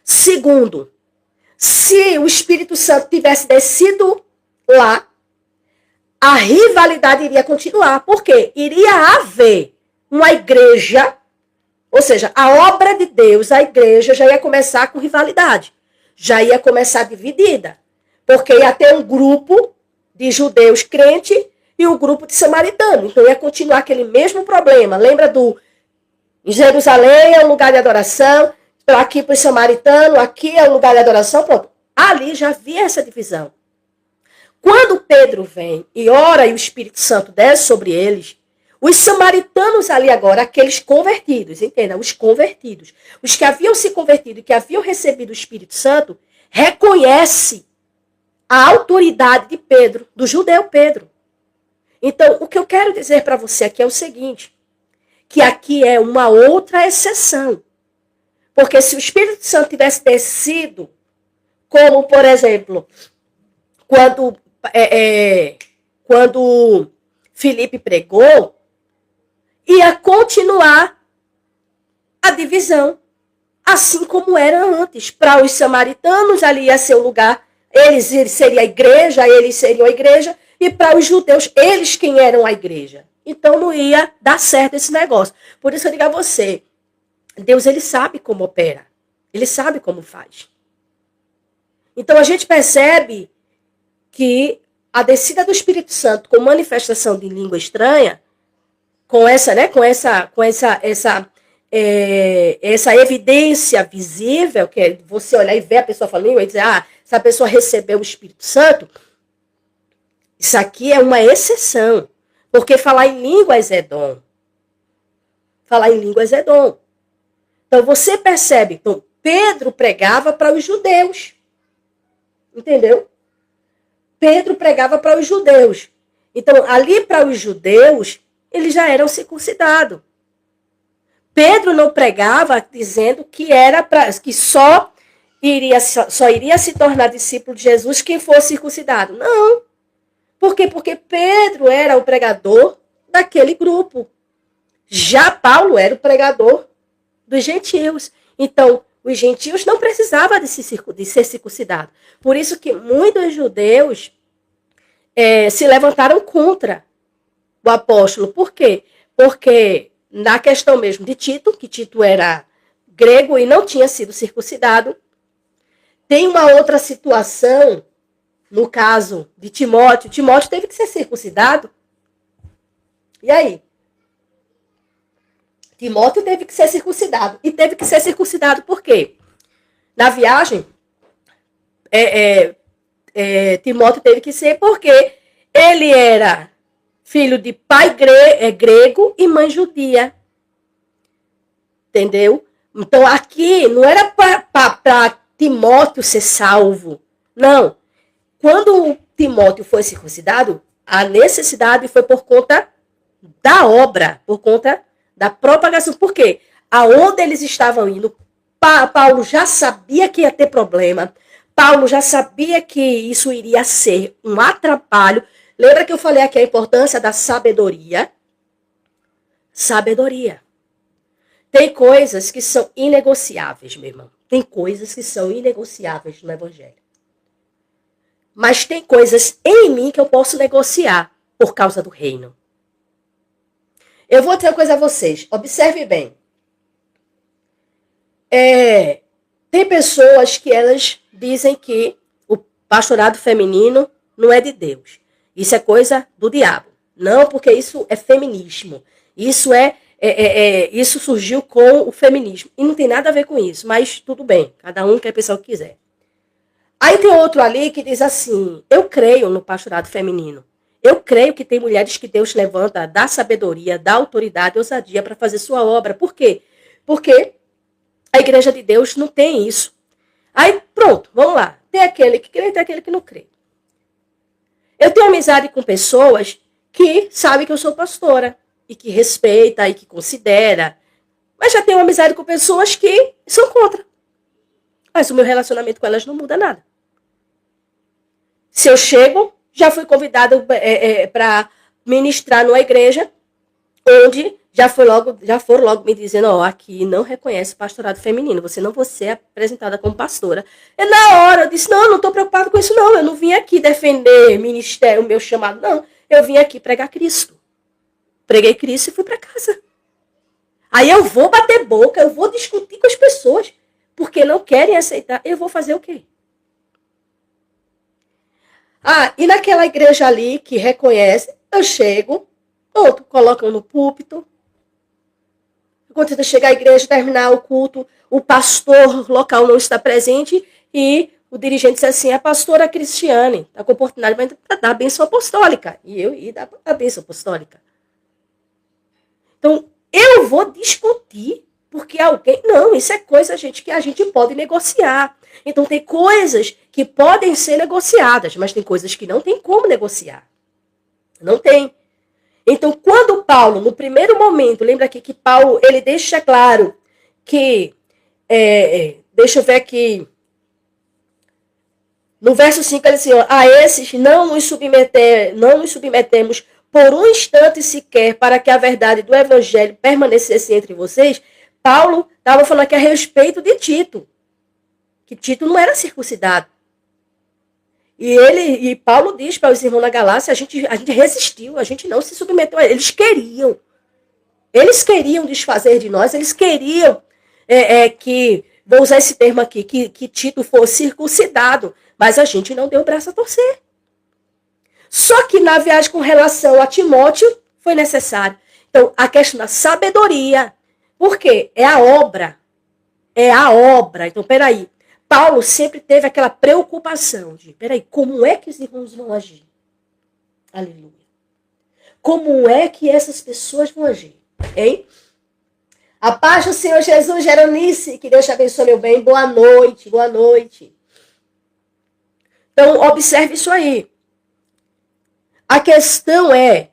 Speaker 1: Segundo, se o Espírito Santo tivesse descido lá, a rivalidade iria continuar. Por quê? Iria haver uma igreja, ou seja, a obra de Deus, a igreja, já ia começar com rivalidade. Já ia começar dividida. Porque ia ter um grupo de judeus crente e um grupo de samaritanos. Então ia continuar aquele mesmo problema. Lembra do Jerusalém é um lugar de adoração, aqui para os samaritanos, aqui é um lugar de adoração, pronto. Ali já havia essa divisão. Quando Pedro vem e ora e o Espírito Santo desce sobre eles, os samaritanos ali agora, aqueles convertidos, entenda, os convertidos, os que haviam se convertido e que haviam recebido o Espírito Santo, reconhece a autoridade de Pedro, do judeu Pedro. Então, o que eu quero dizer para você aqui é o seguinte, que aqui é uma outra exceção. Porque se o Espírito Santo tivesse descido, como, por exemplo, quando Filipe pregou, ia continuar a divisão, assim como era antes. Para os samaritanos, ali ia ser o lugar, eles seriam a igreja, eles seriam a igreja, e para os judeus, eles quem eram a igreja. Então não ia dar certo esse negócio. Por isso eu digo a você, Deus, ele sabe como opera. Ele sabe como faz. Então a gente percebe que a descida do Espírito Santo com manifestação de língua estranha, com essa evidência visível, que é você olhar e ver a pessoa falando e dizer, essa pessoa recebeu o Espírito Santo, isso aqui é uma exceção. Porque falar em línguas é dom. Falar em línguas é dom. Então você percebe, então Pedro pregava para os judeus. Entendeu? Pedro pregava para os judeus. Então, ali para os judeus, eles já eram circuncidados. Pedro não pregava dizendo que só iria se tornar discípulo de Jesus quem fosse circuncidado. Não. Por quê? Porque Pedro era o pregador daquele grupo. Já Paulo era o pregador dos gentios. Então, os gentios não precisavam de ser circuncidados. Por isso que muitos judeus se levantaram contra o apóstolo. Por quê? Porque na questão mesmo de Tito, que Tito era grego e não tinha sido circuncidado, tem uma outra situação, no caso de Timóteo. Timóteo teve que ser circuncidado. E aí? Timóteo teve que ser circuncidado. E teve que ser circuncidado por quê? Na viagem, Timóteo teve que ser porque ele era filho de pai grego e mãe judia. Entendeu? Então aqui não era para Timóteo ser salvo. Não. Quando Timóteo foi circuncidado, a necessidade foi por conta da obra, por conta da propagação. Por quê? Aonde eles estavam indo, Paulo já sabia que ia ter problema. Paulo já sabia que isso iria ser um atrapalho. Lembra que eu falei aqui a importância da sabedoria? Sabedoria. Tem coisas que são inegociáveis, meu irmão. Tem coisas que são inegociáveis no Evangelho. Mas tem coisas em mim que eu posso negociar por causa do reino. Eu vou dizer uma coisa a vocês. Observe bem. Tem pessoas que elas dizem que o pastorado feminino não é de Deus. Isso é coisa do diabo. Não, porque isso é feminismo. Isso surgiu com o feminismo. E não tem nada a ver com isso, mas tudo bem. Cada um quer pensar o que quiser. Aí tem outro ali que diz assim, eu creio no pastorado feminino. Eu creio que tem mulheres que Deus levanta, dá sabedoria, dá autoridade, ousadia para fazer sua obra. Por quê? Porque a igreja de Deus não tem isso. Aí, pronto, vamos lá. Tem aquele que crê e tem aquele que não crê. Eu tenho amizade com pessoas que sabem que eu sou pastora e que respeita e que considera. Mas já tenho amizade com pessoas que são contra. Mas o meu relacionamento com elas não muda nada. Se eu chego, já fui convidada para ministrar numa igreja onde já foram logo me dizendo, aqui não reconhece pastorado feminino, você não vai ser apresentada como pastora. E na hora eu disse, não estou preocupado com isso não, eu não vim aqui defender ministério, o meu chamado, não. Eu vim aqui pregar Cristo. Preguei Cristo e fui para casa. Aí eu vou bater boca, eu vou discutir com as pessoas, porque não querem aceitar, eu vou fazer o quê? E naquela igreja ali que reconhece, eu chego, colocam no púlpito. Quando chegar à igreja, terminar o culto, o pastor local não está presente e o dirigente diz assim, a pastora Cristiane está com oportunidade para dar a bênção apostólica. E eu ia dar a bênção apostólica. Então, eu vou discutir porque alguém... Não, isso é coisa, gente, que a gente pode negociar. Então, tem coisas que podem ser negociadas, mas tem coisas que não tem como negociar. Não tem. Então, quando Paulo, no primeiro momento, lembra aqui que Paulo, ele deixa claro que... deixa eu ver aqui. No verso 5, ele diz assim, a esses não nos submetemos por um instante sequer para que a verdade do evangelho permanecesse entre vocês. Paulo estava falando aqui a respeito de Tito. Que Tito não era circuncidado. E Paulo diz para os irmãos na Galácia, a gente resistiu, a gente não se submeteu a eles. Eles queriam desfazer de nós, eles queriam que, vou usar esse termo aqui, que Tito fosse circuncidado, mas a gente não deu o braço a torcer. Só que na viagem com relação a Timóteo, foi necessário. Então, a questão da sabedoria, por quê? É a obra. Então, peraí. Paulo sempre teve aquela preocupação de, peraí, como é que os irmãos vão agir? Aleluia. Como é que essas pessoas vão agir? Hein? A paz do Senhor Jesus, Geronice, que Deus te abençoe, meu bem. Boa noite, boa noite. Então, observe isso aí. A questão é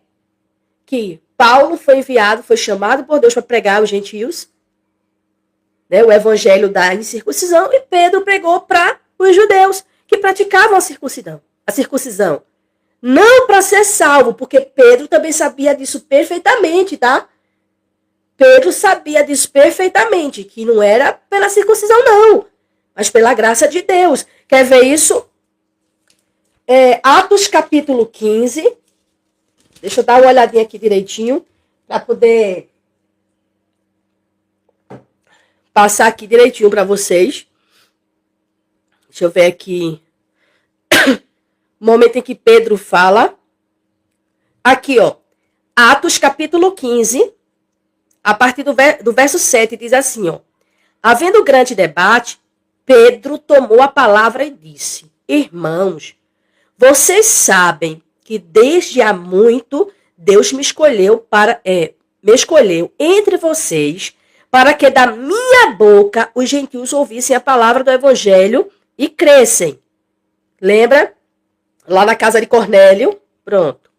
Speaker 1: que Paulo foi enviado, foi chamado por Deus para pregar aos gentios, né, o evangelho da incircuncisão, e Pedro pregou para os judeus que praticavam a circuncisão. Não para ser salvo, porque Pedro também sabia disso perfeitamente, tá? Pedro sabia disso perfeitamente, que não era pela circuncisão, não, mas pela graça de Deus. Quer ver isso? Atos capítulo 15. Deixa eu dar uma olhadinha aqui direitinho, para poder passar aqui direitinho para vocês. Deixa eu ver aqui. O momento em que Pedro fala. Aqui, Atos capítulo 15, a partir do verso 7, diz assim, havendo grande debate, Pedro tomou a palavra e disse, irmãos, vocês sabem que desde há muito Deus me escolheu entre vocês para que da minha boca os gentios ouvissem a palavra do evangelho e crescem. Lembra? Lá na casa de Cornélio, pronto.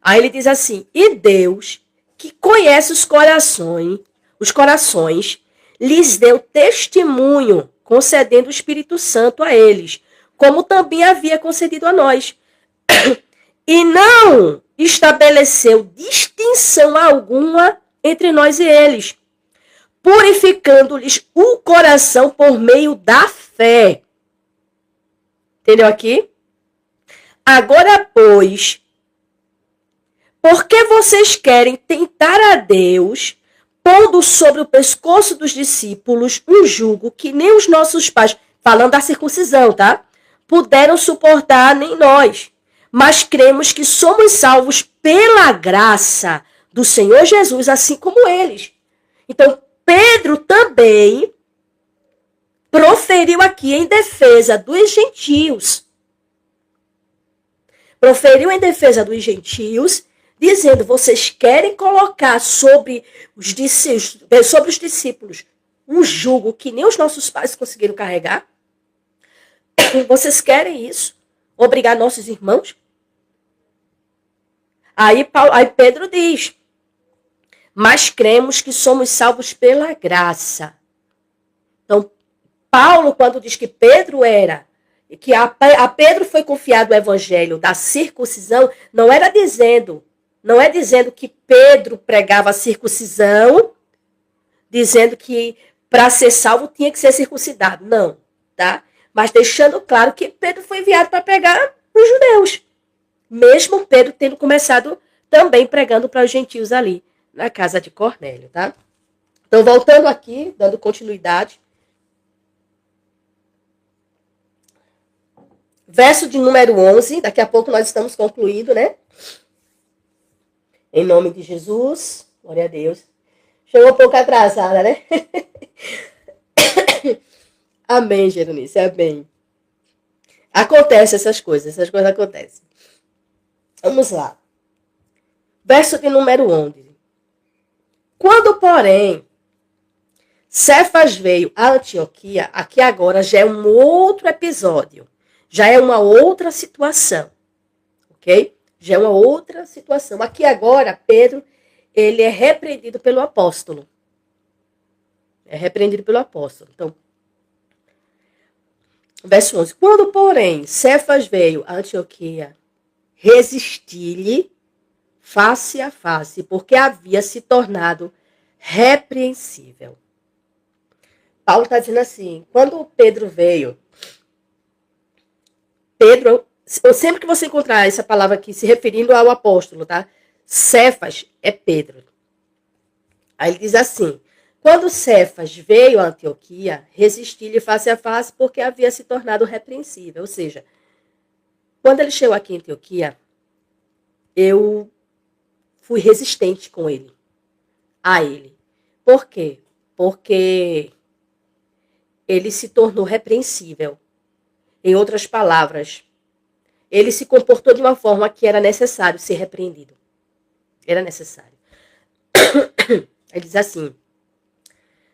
Speaker 1: Aí ele diz assim, e Deus, que conhece os corações, lhes deu testemunho, concedendo o Espírito Santo a eles, como também havia concedido a nós. E não estabeleceu distinção alguma entre nós e eles, purificando-lhes o coração por meio da fé. Entendeu aqui? Agora, pois, por que vocês querem tentar a Deus pondo sobre o pescoço dos discípulos um jugo que nem os nossos pais, falando da circuncisão, tá? Puderam suportar, nem nós. Mas cremos que somos salvos pela graça do Senhor Jesus, assim como eles. Então, Pedro também proferiu aqui em defesa dos gentios. Proferiu em defesa dos gentios, dizendo, vocês querem colocar sobre os discípulos um jugo que nem os nossos pais conseguiram carregar? Vocês querem isso? Obrigar nossos irmãos? Aí Pedro diz, mas cremos que somos salvos pela graça. Então, Paulo, quando diz que Pedro era, que a Pedro foi confiado o evangelho da circuncisão, não é dizendo que Pedro pregava a circuncisão, dizendo que para ser salvo tinha que ser circuncidado. Não, tá? Mas deixando claro que Pedro foi enviado para pregar os judeus. Mesmo Pedro tendo começado também pregando para os gentios ali, na casa de Cornélio, tá? Então, voltando aqui, dando continuidade. Verso de número 11, daqui a pouco nós estamos concluindo, né? Em nome de Jesus, glória a Deus. Chegou um pouco atrasada, né? Amém, Geronice, amém. Acontece essas coisas acontecem. Vamos lá. Verso de número 11. Quando, porém, Cefas veio a Antioquia, aqui agora já é um outro episódio. Já é uma outra situação. Ok? Já é uma outra situação. Aqui agora, Pedro, ele é repreendido pelo apóstolo. É repreendido pelo apóstolo. Então, verso 11. Quando, porém, Cefas veio a Antioquia, resisti-lhe face a face, porque havia se tornado repreensível. Paulo está dizendo assim, quando Pedro veio, Pedro, sempre que você encontrar essa palavra aqui se referindo ao apóstolo, tá? Cefas é Pedro. Aí ele diz assim, quando Cefas veio a Antioquia, resisti-lhe face a face, porque havia se tornado repreensível. Ou seja, quando ele chegou aqui em Antioquia, eu fui resistente com ele, a ele. Por quê? Porque ele se tornou repreensível. Em outras palavras, ele se comportou de uma forma que era necessário ser repreendido. Era necessário. Ele diz assim,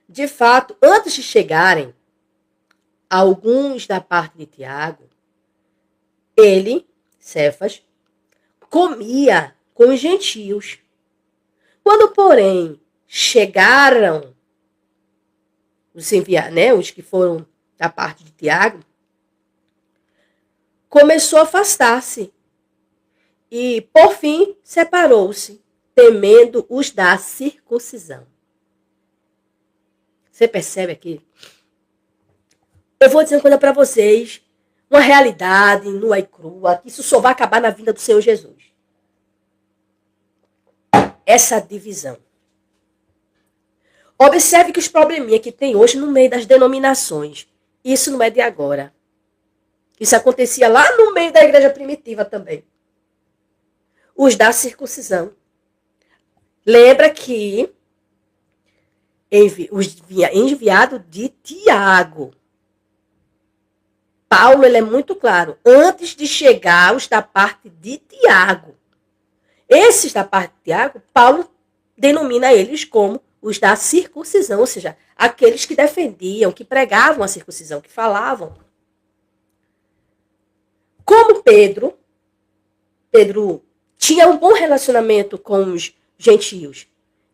Speaker 1: de fato, antes de chegarem alguns da parte de Tiago, ele, Cefas, comia com os gentios. Quando, porém, chegaram os que foram da parte de Tiago, começou a afastar-se e, por fim, separou-se, temendo os da circuncisão. Você percebe aqui? Eu vou dizer uma coisa para vocês, uma realidade nua e crua, que isso só vai acabar na vinda do Senhor Jesus. Essa divisão. Observe que os probleminhas que tem hoje no meio das denominações, isso não é de agora. Isso acontecia lá no meio da igreja primitiva também. Os da circuncisão. Lembra que enviado de Tiago. Paulo, ele é muito claro. Antes de chegar os da parte de Tiago. Esses da parte de Tiago, Paulo denomina eles como os da circuncisão. Ou seja, aqueles que defendiam, que pregavam a circuncisão, que falavam. Como Pedro tinha um bom relacionamento com os gentios.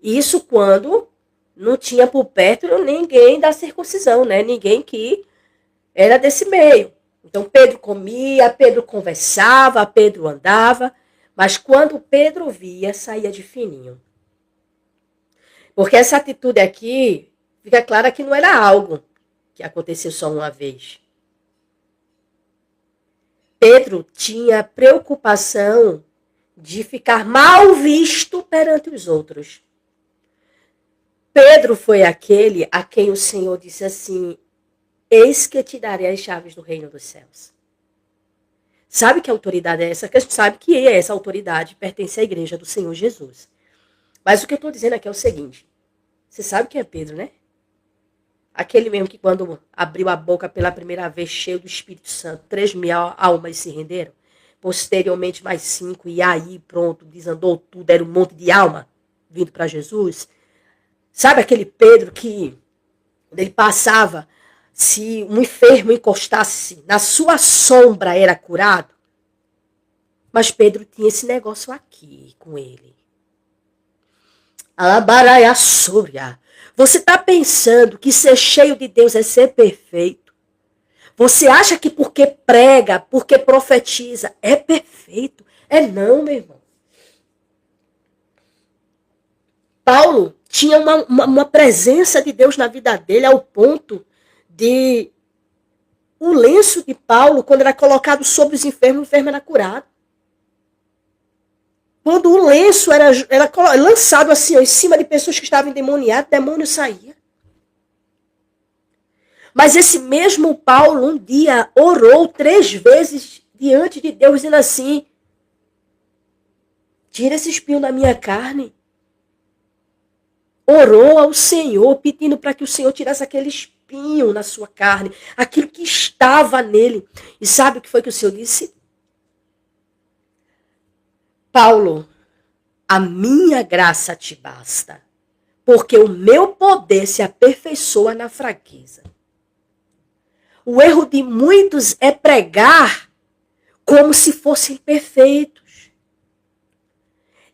Speaker 1: Isso quando não tinha por perto ninguém da circuncisão, né? Ninguém que era desse meio. Então, Pedro comia, Pedro conversava, Pedro andava, mas quando Pedro via, saía de fininho. Porque essa atitude aqui, fica clara que não era algo que aconteceu só uma vez. Pedro tinha preocupação de ficar mal visto perante os outros. Pedro foi aquele a quem o Senhor disse assim: eis que te darei as chaves do reino dos céus. Sabe que autoridade é essa? Que a gente sabe que essa autoridade pertence à igreja do Senhor Jesus. Mas o que eu estou dizendo aqui é o seguinte: você sabe quem é Pedro, né? Aquele mesmo que quando abriu a boca pela primeira vez, cheio do Espírito Santo, 3.000 almas se renderam. Posteriormente mais 5, e aí pronto, desandou tudo, era um monte de alma vindo para Jesus. Sabe aquele Pedro que, quando ele passava, se um enfermo encostasse na sua sombra, era curado? Mas Pedro tinha esse negócio aqui com ele. Alabaraia Súria. Você está pensando que ser cheio de Deus é ser perfeito? Você acha que porque prega, porque profetiza, é perfeito? É não, meu irmão. Paulo tinha uma presença de Deus na vida dele ao ponto de o lenço de Paulo, quando era colocado sobre os enfermos, o enfermo era curado. Quando o lenço era lançado assim, ó, em cima de pessoas que estavam endemoniadas, o demônio saía. Mas esse mesmo Paulo, um dia, orou 3 vezes diante de Deus, dizendo assim: tira esse espinho da minha carne. Orou ao Senhor, pedindo para que o Senhor tirasse aquele espinho na sua carne, aquilo que estava nele. E sabe o que foi que o Senhor disse? Paulo, a minha graça te basta, porque o meu poder se aperfeiçoa na fraqueza. O erro de muitos é pregar como se fossem perfeitos.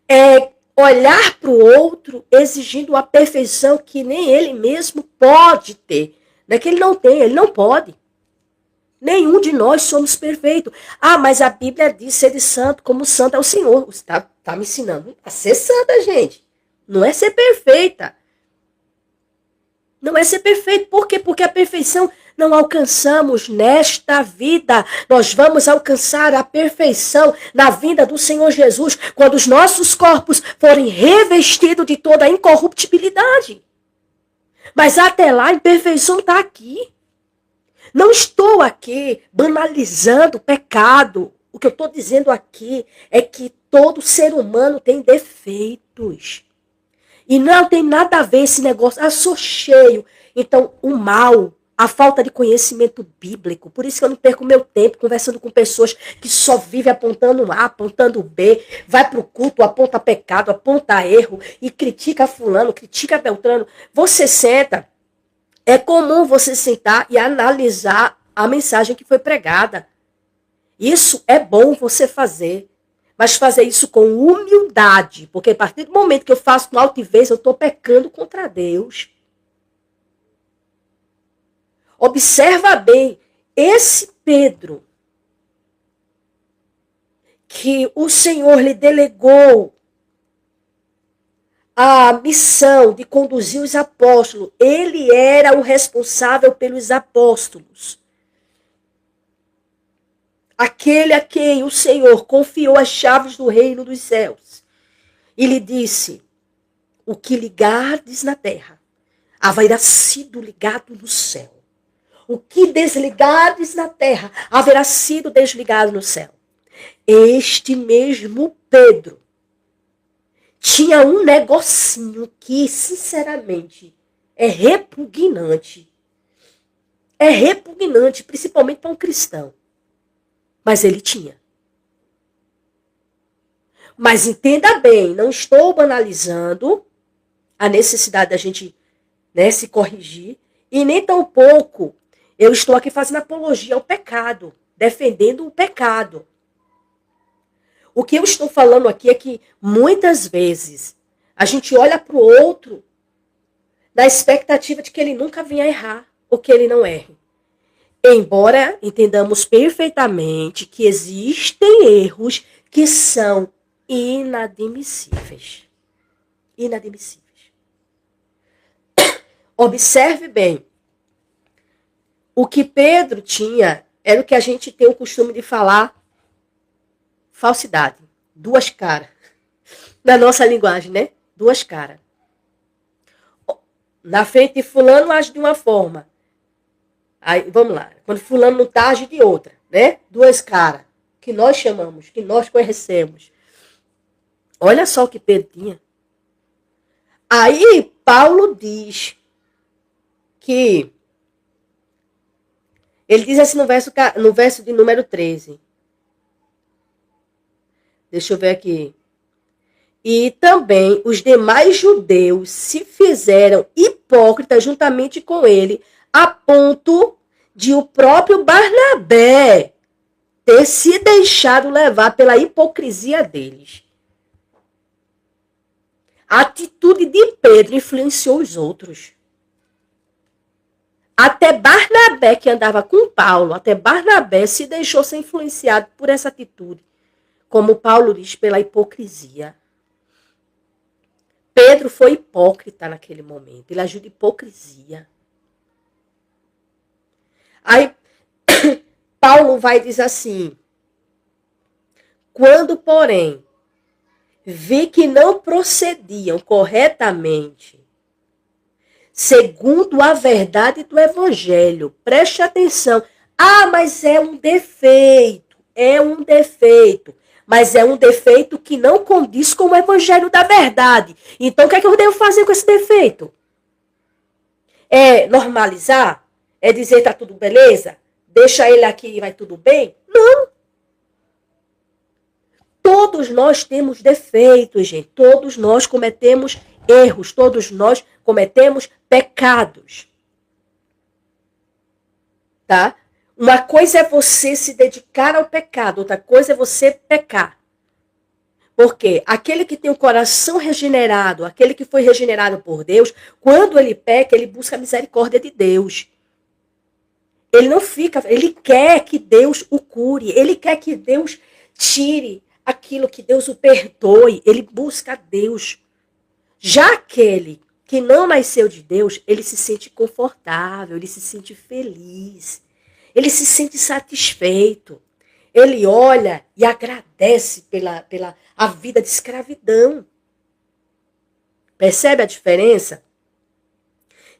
Speaker 1: É olhar para o outro exigindo a perfeição que nem ele mesmo pode ter. Não é que ele não tem, ele não pode. Nenhum de nós somos perfeitos. Ah, mas a Bíblia diz ser santo como santo é o Senhor. Você está me ensinando a ser santa, gente. Não é ser perfeita. Não é ser perfeito. Por quê? Porque a perfeição não alcançamos nesta vida. Nós vamos alcançar a perfeição na vinda do Senhor Jesus, quando os nossos corpos forem revestidos de toda a incorruptibilidade. Mas até lá, a imperfeição está aqui. Não estou aqui banalizando o pecado. O que eu estou dizendo aqui é que todo ser humano tem defeitos. E não tem nada a ver esse negócio. Ah, sou cheio. Então, o mal, a falta de conhecimento bíblico. Por isso que eu não perco meu tempo conversando com pessoas que só vivem apontando A, apontando B, vai para o culto, aponta pecado, aponta erro e critica fulano, critica Beltrano. Você senta. É comum você sentar e analisar a mensagem que foi pregada. Isso é bom você fazer. Mas fazer isso com humildade. Porque a partir do momento que eu faço com altivez, eu estou pecando contra Deus. Observa bem. Esse Pedro, que o Senhor lhe delegou a missão de conduzir os apóstolos, ele era o responsável pelos apóstolos. Aquele a quem o Senhor confiou as chaves do reino dos céus. E lhe disse: o que ligardes na terra, haverá sido ligado no céu. O que desligardes na terra, haverá sido desligado no céu. Este mesmo Pedro tinha um negocinho que, sinceramente, é repugnante. É repugnante, principalmente para um cristão. Mas ele tinha. Mas entenda bem, não estou banalizando a necessidade da gente, né, se corrigir. E nem tampouco eu estou aqui fazendo apologia ao pecado, defendendo o pecado. O que eu estou falando aqui é que muitas vezes a gente olha para o outro na expectativa de que ele nunca venha errar ou que ele não erre. Embora entendamos perfeitamente que existem erros que são inadmissíveis. Inadmissíveis. Observe bem. O que Pedro tinha era o que a gente tem o costume de falar falsidade. 2 caras. Na nossa linguagem, né? 2 caras. na frente de fulano age de uma forma. Aí, vamos lá. Quando fulano não tá, age de outra, né? Duas caras, que nós chamamos, que nós conhecemos. Olha só o que Pedro tinha. Aí, Paulo diz que... Ele diz assim no verso de número 13. Deixa eu ver aqui. E também os demais judeus se fizeram hipócritas juntamente com ele, a ponto de o próprio Barnabé ter se deixado levar pela hipocrisia deles. A atitude de Pedro influenciou os outros. Até Barnabé, que andava com Paulo, até Barnabé se deixou ser influenciado por essa atitude. Como Paulo diz, pela hipocrisia. Pedro foi hipócrita naquele momento. Ele agiu de hipocrisia. Aí, Paulo vai dizer assim: quando, porém, vi que não procediam corretamente, segundo a verdade do evangelho, preste atenção. Ah, mas é um defeito. Mas é um defeito que não condiz com o evangelho da verdade. Então, o que é que eu devo fazer com esse defeito? É normalizar? É dizer, tá tudo beleza? Deixa ele aqui e vai tudo bem? Não. Todos nós temos defeitos, gente. Todos nós cometemos erros. Todos nós cometemos pecados. Tá? Uma coisa é você se dedicar ao pecado, outra coisa é você pecar. Porque aquele que tem o coração regenerado, aquele que foi regenerado por Deus, quando ele peca, ele busca a misericórdia de Deus. Ele não fica, ele quer que Deus o cure, ele quer que Deus tire aquilo, que Deus o perdoe, ele busca Deus. Já aquele que não nasceu de Deus, ele se sente confortável, ele se sente feliz. Ele se sente satisfeito. Ele olha e agradece pela a vida de escravidão. Percebe a diferença?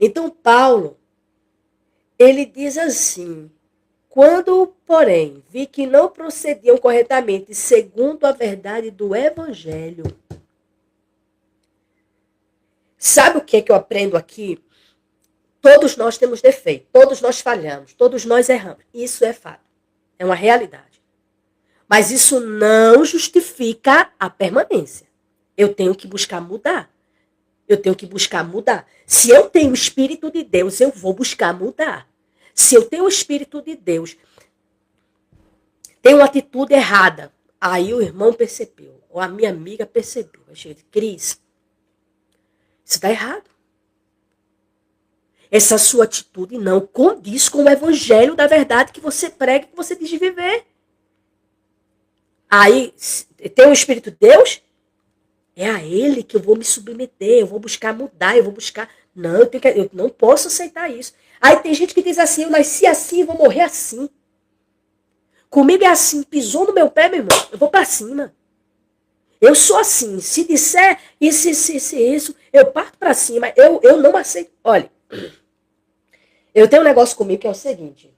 Speaker 1: Então, Paulo, ele diz assim: quando, porém, vi que não procediam corretamente segundo a verdade do evangelho. Sabe o que é que eu aprendo aqui? Todos nós temos defeito, todos nós falhamos, todos nós erramos. Isso é fato, é uma realidade. Mas isso não justifica a permanência. Eu tenho que buscar mudar. Se eu tenho o Espírito de Deus, eu vou buscar mudar. Se eu tenho o Espírito de Deus, tem uma atitude errada, aí o irmão percebeu, ou a minha amiga percebeu. Eu cheguei, Cris, isso está errado. Essa sua atitude não condiz com o evangelho da verdade que você prega, que você diz de viver. Aí, tem o Espírito de Deus? É a ele que eu vou me submeter, eu vou buscar mudar, eu vou buscar... Não, eu não posso aceitar isso. Aí tem gente que diz assim, eu nasci assim, vou morrer assim. Comigo é assim, pisou no meu pé, meu irmão, eu vou pra cima. Eu sou assim, se disser isso, eu parto pra cima, eu não aceito. Olha... Eu tenho um negócio comigo que é o seguinte.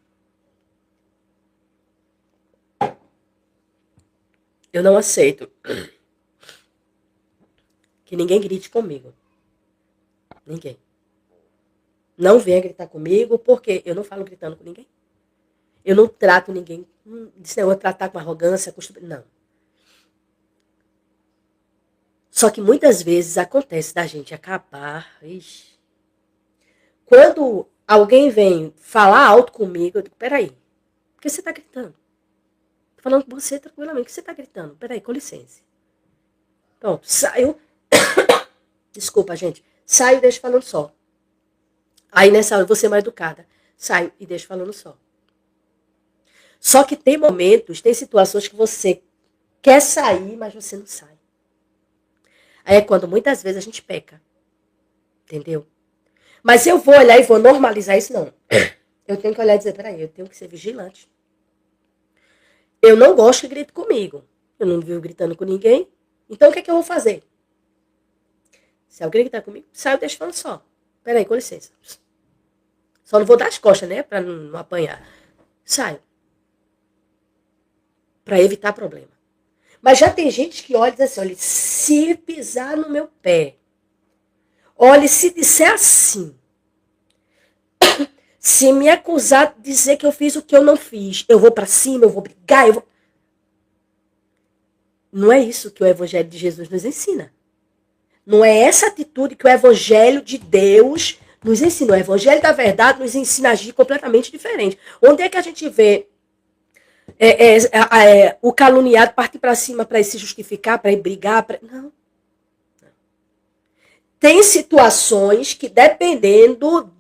Speaker 1: Eu não aceito que ninguém grite comigo. Ninguém. Não venha gritar comigo, porque eu não falo gritando com ninguém. Eu não trato ninguém. Eu vou tratar com arrogância, com... Não. Só que muitas vezes acontece da gente acabar. Ixi. Quando alguém vem falar alto comigo, eu digo, peraí, por que você está gritando? Tô falando com você tranquilamente, por que você está gritando? Peraí, com licença. Pronto, saio. Desculpa, gente. Saio e deixo falando só. Aí nessa hora eu vou ser mais educada. Saio e deixo falando só. Só que tem momentos, tem situações que você quer sair, mas você não sai. Aí é quando muitas vezes a gente peca. Entendeu? Mas eu vou olhar e vou normalizar isso, não. Eu tenho que olhar e dizer, peraí, eu tenho que ser vigilante. Eu não gosto que grite comigo. Eu não vivo gritando com ninguém. Então o que é que eu vou fazer? Se alguém gritar comigo, saio deixando só. Peraí, com licença. Só não vou dar as costas, né? Pra não apanhar. Saio. Pra evitar problema. Mas já tem gente que olha e diz assim, olha, se pisar no meu pé, olha, se disser assim, se me acusar de dizer que eu fiz o que eu não fiz, eu vou pra cima, eu vou brigar, eu vou... Não é isso que o Evangelho de Jesus nos ensina. Não é essa atitude que o Evangelho de Deus nos ensina. O Evangelho da verdade nos ensina a agir completamente diferente. Onde é que a gente vê o caluniado partir para cima para se justificar, para ir brigar? Não. Tem situações que dependendo,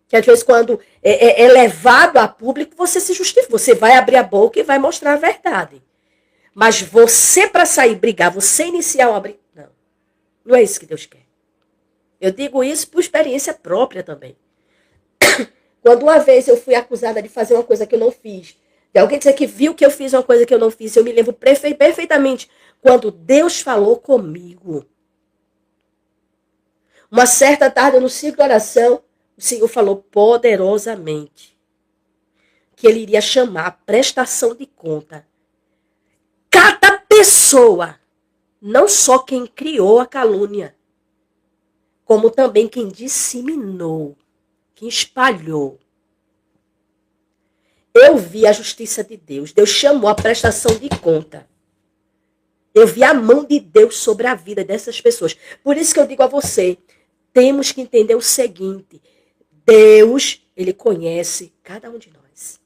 Speaker 1: que às vezes quando é levado a público, você se justifica. Você vai abrir a boca e vai mostrar a verdade. Mas você, para sair brigar, você iniciar uma briga... Não. Não é isso que Deus quer. Eu digo isso por experiência própria também. Quando uma vez eu fui acusada de fazer uma coisa que eu não fiz, de alguém dizer que viu que eu fiz uma coisa que eu não fiz, eu me lembro perfeitamente quando Deus falou comigo. Uma certa tarde, no ciclo de oração, o Senhor falou poderosamente que Ele iria chamar a prestação de conta cada pessoa, não só quem criou a calúnia, como também quem disseminou, quem espalhou. Eu vi a justiça de Deus. Deus chamou a prestação de conta. Eu vi a mão de Deus sobre a vida dessas pessoas. Por isso que eu digo a você, temos que entender o seguinte, Deus, Ele conhece cada um de nós.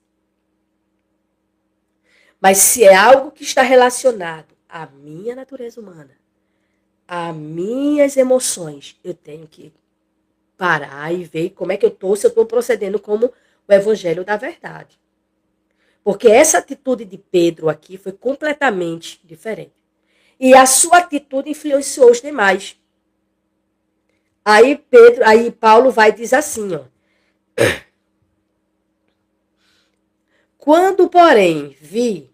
Speaker 1: Mas se é algo que está relacionado à minha natureza humana, às minhas emoções, eu tenho que parar e ver como é que eu estou, se eu estou procedendo como o Evangelho da verdade. Porque essa atitude de Pedro aqui foi completamente diferente. E a sua atitude influenciou os demais. Aí Paulo vai dizer assim, ó. Quando, porém, vi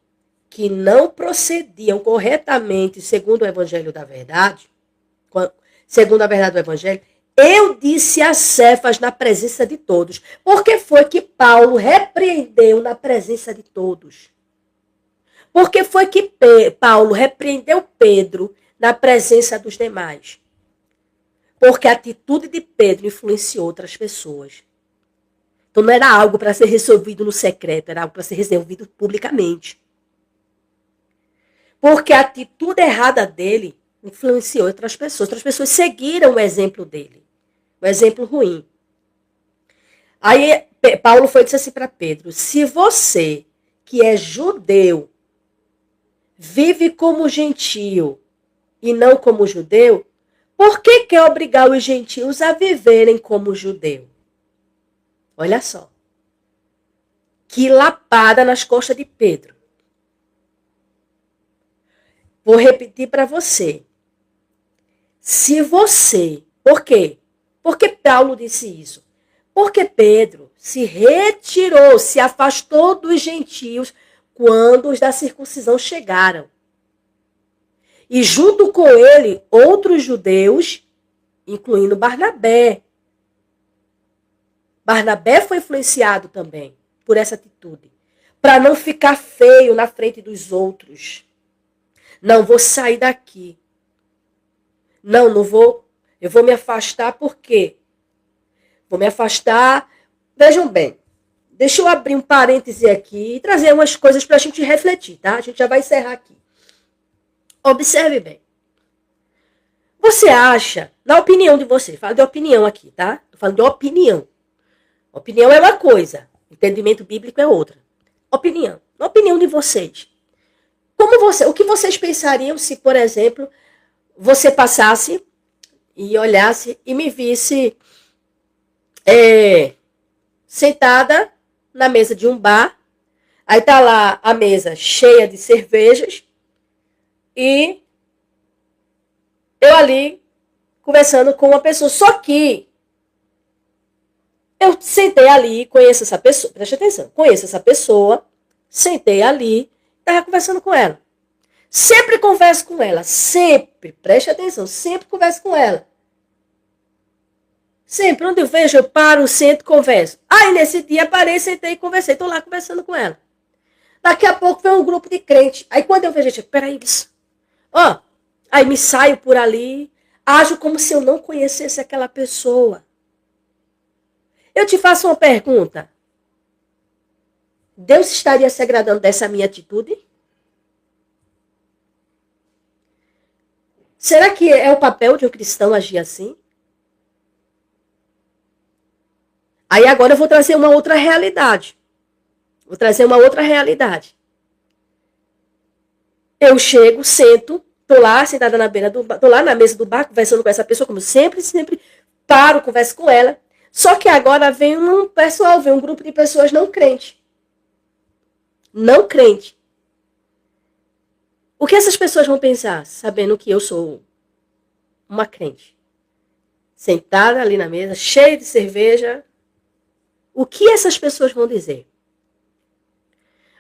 Speaker 1: que não procediam corretamente segundo o Evangelho da verdade, segundo a verdade do Evangelho, eu disse a Cefas na presença de todos. Por que foi que Paulo repreendeu na presença de todos? Por que foi que Paulo repreendeu Pedro na presença dos demais? Porque a atitude de Pedro influenciou outras pessoas. Então não era algo para ser resolvido no secreto, era algo para ser resolvido publicamente. Porque a atitude errada dele influenciou outras pessoas seguiram o exemplo dele, o exemplo ruim. Aí Paulo foi e disse assim para Pedro, se você, que é judeu, vive como gentio e não como judeu, por que quer obrigar os gentios a viverem como judeu? Olha só. Que lapada nas costas de Pedro. Vou repetir para você. Se você... Por quê? Porque Paulo disse isso. Porque Pedro se retirou, se afastou dos gentios quando os da circuncisão chegaram. E junto com ele, outros judeus, incluindo Barnabé. Barnabé foi influenciado também por essa atitude. Para não ficar feio na frente dos outros. Não, vou sair daqui. Não vou. Eu vou me afastar por quê? Vou me afastar. Vejam bem. Deixa eu abrir um parêntese aqui e trazer umas coisas para a gente refletir, tá? A gente já vai encerrar aqui. Observe bem. Você acha, na opinião de você, falo de opinião aqui, tá? Eu falo de opinião. Opinião é uma coisa, entendimento bíblico é outra. Opinião. Na opinião de vocês. O que vocês pensariam se, por exemplo, você passasse e olhasse e me visse sentada na mesa de um bar, aí tá lá a mesa cheia de cervejas e eu ali conversando com uma pessoa. Só que eu sentei ali, conheço essa pessoa, preste atenção, conheço essa pessoa, sentei ali, estava conversando com ela. Sempre converso com ela, sempre, preste atenção, sempre converso com ela. Sempre, onde eu vejo, eu paro, sento, converso. Aí, nesse dia, parei, sentei e conversei. Estou lá conversando com ela. Daqui a pouco vem um grupo de crente. Aí, quando eu vejo, eu digo, peraí, ó. Aí me saio por ali, ajo como se eu não conhecesse aquela pessoa. Eu te faço uma pergunta. Deus estaria se agradando dessa minha atitude? Será que é o papel de um cristão agir assim? Aí agora eu vou trazer uma outra realidade. Vou trazer uma outra realidade. Eu chego, sento, tô lá sentada na beira do bar, tô lá na mesa do bar, conversando com essa pessoa, como sempre paro, converso com ela. Só que agora vem um pessoal, vem um grupo de pessoas não crentes. Não crente. O que essas pessoas vão pensar, sabendo que eu sou uma crente? Sentada ali na mesa, cheia de cerveja. O que essas pessoas vão dizer?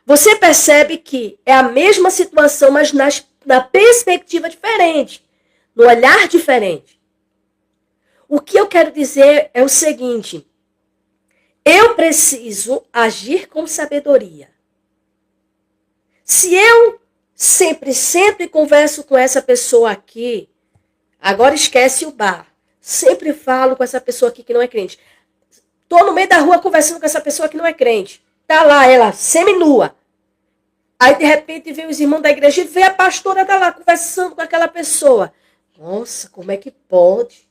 Speaker 1: Você percebe que é a mesma situação, mas na perspectiva diferente, no olhar diferente. O que eu quero dizer é o seguinte: eu preciso agir com sabedoria. Se eu sempre converso com essa pessoa aqui, agora esquece o bar, sempre falo com essa pessoa aqui que não é crente. Tô no meio da rua conversando com essa pessoa que não é crente. Tá lá ela, seminua. Aí, de repente, vem os irmãos da igreja e vê a pastora tá lá conversando com aquela pessoa. Nossa, como é que pode?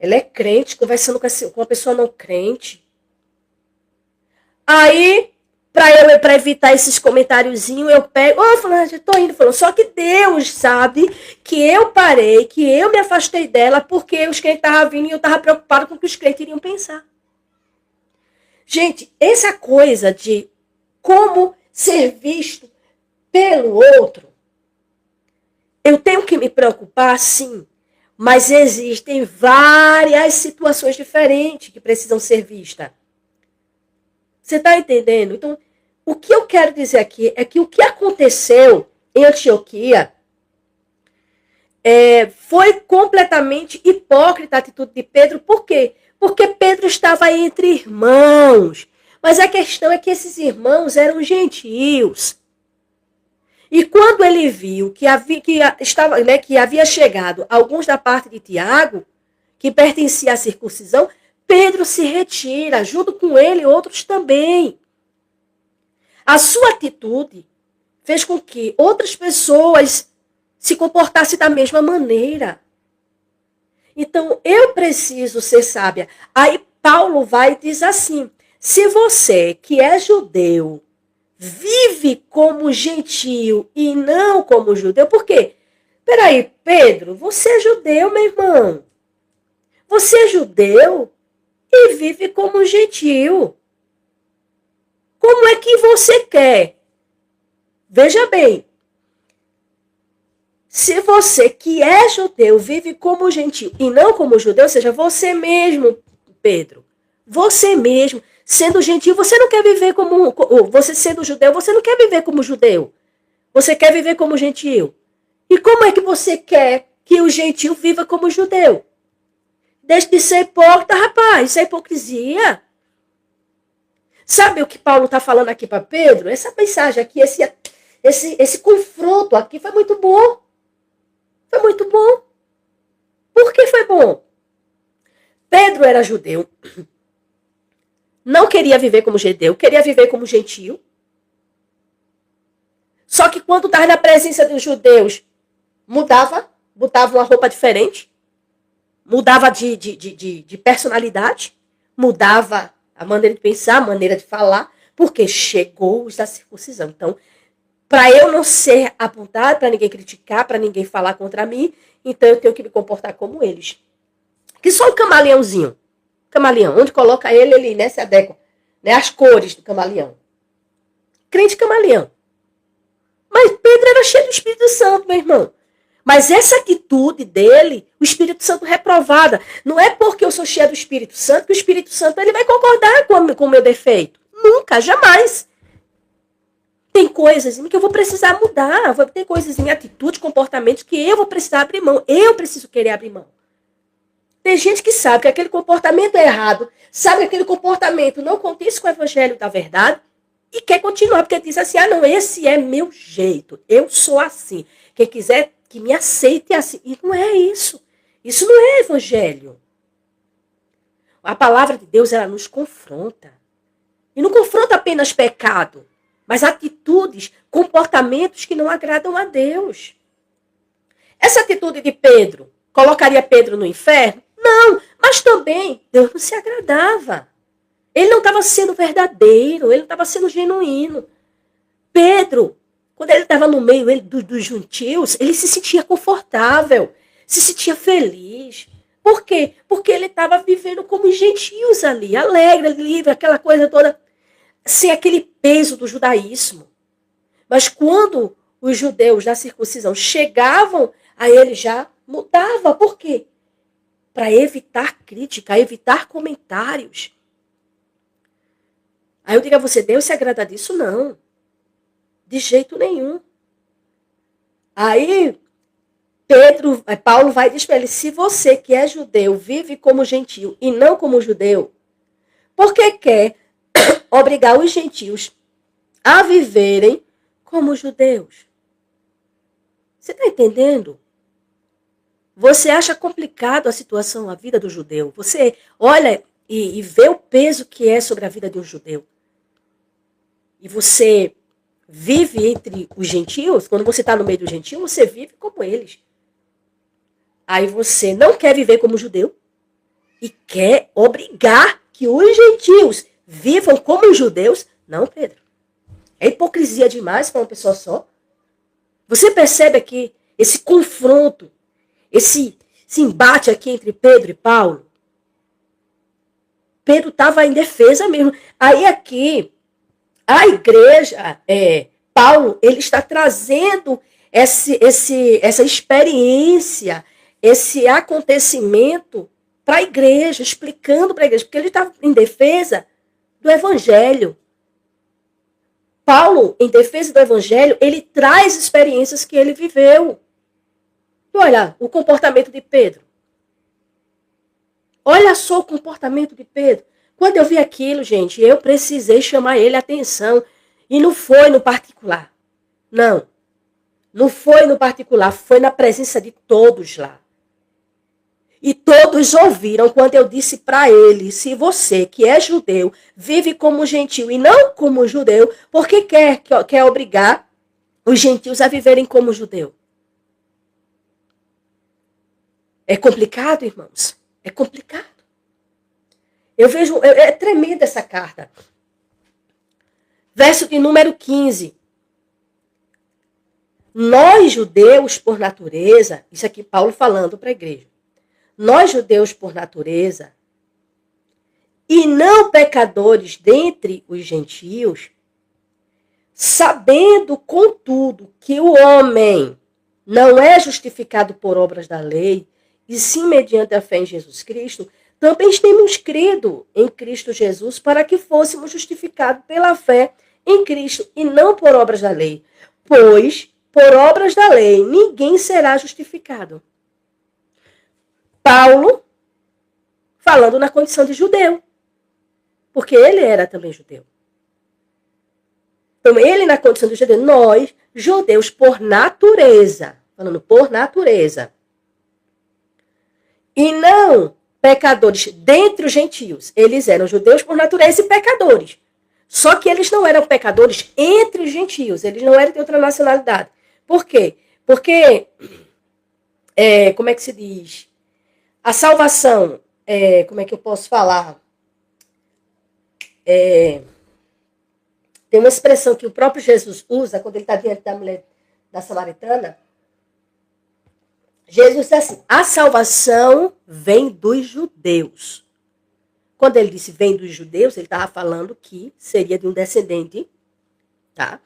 Speaker 1: Ela é crente, conversando com uma pessoa não crente. Aí, para evitar esses comentáriozinhos, eu pego, fulano, eu tô indo, falando. Só que Deus sabe que eu parei, que eu me afastei dela, porque os crentes estavam vindo e eu estava preocupado com o que os crentes iriam pensar. Gente, essa coisa de como ser visto pelo outro, eu tenho que me preocupar, sim, mas existem várias situações diferentes que precisam ser vistas. Você está entendendo? Então, o que eu quero dizer aqui é que o que aconteceu em Antioquia foi completamente hipócrita a atitude de Pedro. Por quê? Porque Pedro estava entre irmãos. Mas a questão é que esses irmãos eram gentios. E quando ele viu que havia chegado alguns da parte de Tiago, que pertencia à circuncisão, Pedro se retira, junto com ele outros também. A sua atitude fez com que outras pessoas se comportassem da mesma maneira. Então, eu preciso ser sábia. Aí Paulo vai e diz assim: se você, que é judeu, vive como gentio e não como judeu, por quê? Peraí, Pedro, você é judeu, meu irmão. Você é judeu e vive como gentio. Como é que você quer? Veja bem. Se você que é judeu vive como gentio e não como judeu, ou seja, você mesmo, Pedro, você mesmo, sendo gentio, você não quer viver como... Você sendo judeu, você não quer viver como judeu. Você quer viver como gentio. E como é que você quer que o gentio viva como judeu? Deixe de ser hipócrita, rapaz. Isso é hipocrisia. Sabe o que Paulo está falando aqui para Pedro? Essa mensagem aqui, esse confronto aqui foi muito bom. Foi muito bom. Por que foi bom? Pedro era judeu. Não queria viver como judeu, queria viver como gentio. Só que quando estava na presença dos judeus, mudava, botava uma roupa diferente, mudava de personalidade, mudava a maneira de pensar, a maneira de falar, porque chegou os da circuncisão. Então, para eu não ser apontado, para ninguém criticar, para ninguém falar contra mim, então eu tenho que me comportar como eles. Que só um camaleãozinho. Camaleão, onde coloca ele né, se adequa. Né, as cores do camaleão. Crente camaleão. Mas Pedro era cheio do Espírito Santo, meu irmão. Mas essa atitude dele, o Espírito Santo reprovada, não é porque eu sou cheia do Espírito Santo que o Espírito Santo ele vai concordar com o meu defeito. Nunca, jamais. Tem coisas em que eu vou precisar mudar. Tem coisas em atitude, comportamentos que eu vou precisar abrir mão. Eu preciso querer abrir mão. Tem gente que sabe que aquele comportamento é errado, sabe que aquele comportamento não condiz com o evangelho da verdade e quer continuar, porque diz assim, não, esse é meu jeito, eu sou assim. Quem quiser que me aceite assim. E não é isso. Isso não é evangelho. A palavra de Deus, ela nos confronta. E não confronta apenas pecado, mas atitudes, comportamentos que não agradam a Deus. Essa atitude de Pedro colocaria Pedro no inferno? Não, mas também Deus não se agradava. Ele não estava sendo verdadeiro, ele não estava sendo genuíno. Pedro, quando ele estava no meio dos gentios, ele se sentia confortável, se sentia feliz. Por quê? Porque ele estava vivendo como os gentios ali, alegre, livre, aquela coisa toda, sem aquele peso do judaísmo. Mas quando os judeus da circuncisão chegavam, a ele já mudava. Por quê? Para evitar crítica, evitar comentários. Aí eu digo a você, Deus se agrada disso? Não. De jeito nenhum. Aí Paulo vai dizer para ele, se você que é judeu vive como gentio e não como judeu, por que quer obrigar os gentios a viverem como judeus? Você está entendendo? Você acha complicado a situação, a vida do judeu. Você olha e vê o peso que é sobre a vida de um judeu. E você vive entre os gentios, quando você está no meio dos gentios, você vive como eles. Aí você não quer viver como judeu e quer obrigar que os gentios vivam como os judeus. Não, Pedro. É hipocrisia demais para uma pessoa só. Você percebe aqui esse confronto, esse embate aqui entre Pedro e Paulo? Pedro estava em defesa mesmo. Aí aqui, a igreja, Paulo, ele está trazendo essa experiência, esse acontecimento para a igreja, explicando para a igreja, porque ele estava em defesa do evangelho. Paulo, em defesa do evangelho, ele traz experiências que ele viveu. E olha o comportamento de Pedro. Olha só o comportamento de Pedro. Quando eu vi aquilo, gente, eu precisei chamar ele a atenção. E não foi no particular. Não. Não foi no particular, foi na presença de todos lá. E todos ouviram quando eu disse para ele, se você, que é judeu, vive como gentil e não como judeu, por que quer obrigar os gentios a viverem como judeu? É complicado, irmãos? É complicado. Eu vejo, é tremenda essa carta. Verso de número 15. Nós, judeus, por natureza, isso aqui Paulo falando para a igreja, nós, judeus, por natureza, e não pecadores dentre os gentios, sabendo, contudo, que o homem não é justificado por obras da lei, e sim mediante a fé em Jesus Cristo, também temos crido em Cristo Jesus para que fôssemos justificados pela fé em Cristo e não por obras da lei. Pois, por obras da lei, ninguém será justificado. Paulo, falando na condição de judeu, porque ele era também judeu. Então, ele na condição de judeu, nós, judeus, por natureza, falando por natureza, e não pecadores dentre os gentios. Eles eram judeus por natureza e pecadores. Só que eles não eram pecadores entre os gentios. Eles não eram de outra nacionalidade. Por quê? Porque, como é que se diz? A salvação, como é que eu posso falar? Tem uma expressão que o próprio Jesus usa quando ele está diante da mulher da samaritana. Jesus disse assim, a salvação vem dos judeus. Quando ele disse vem dos judeus, ele estava falando que seria de um descendente, tá?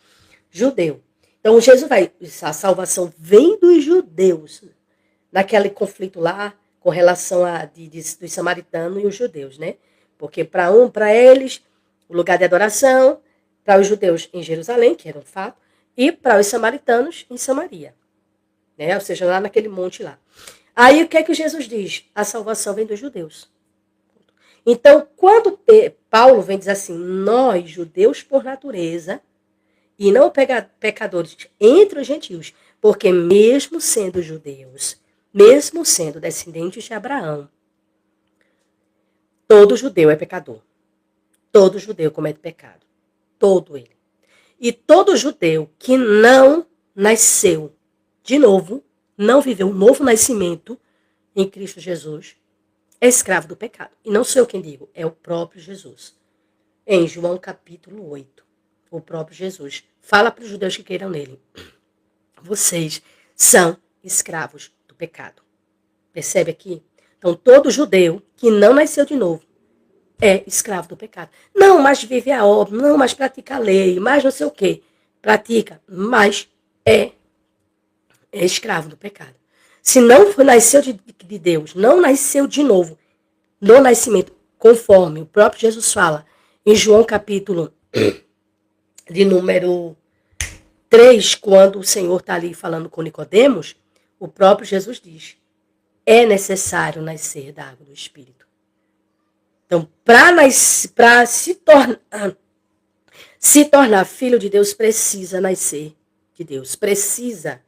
Speaker 1: Judeu. Então Jesus vai, a salvação vem dos judeus, naquele conflito lá com relação dos samaritanos e os judeus, né? Porque para eles, o lugar de adoração, para os judeus em Jerusalém, que era um fato, e para os samaritanos em Samaria. Né? Ou seja, lá naquele monte lá. Aí o que é que Jesus diz? A salvação vem dos judeus. Então, quando Paulo vem dizer assim, nós, judeus por natureza, e não pecadores entre os gentios, porque mesmo sendo judeus, mesmo sendo descendentes de Abraão, todo judeu é pecador. Todo judeu comete pecado. Todo ele. E todo judeu que não nasceu de novo, não viveu um novo nascimento em Cristo Jesus, é escravo do pecado. E não sou eu quem digo, é o próprio Jesus. Em João capítulo 8, o próprio Jesus fala para os judeus que queiram nele. Vocês são escravos do pecado. Percebe aqui? Então, todo judeu que não nasceu de novo é escravo do pecado. Não, mas vive a obra, não, mas pratica a lei, mas não sei o quê. Pratica, mas é escravo do pecado. Se não nasceu de Deus, não nasceu de novo, no nascimento, conforme o próprio Jesus fala, em João capítulo de número 3, quando o Senhor está ali falando com Nicodemos, o próprio Jesus diz, é necessário nascer da água do Espírito. Então, para se tornar filho de Deus, precisa nascer de Deus. Precisa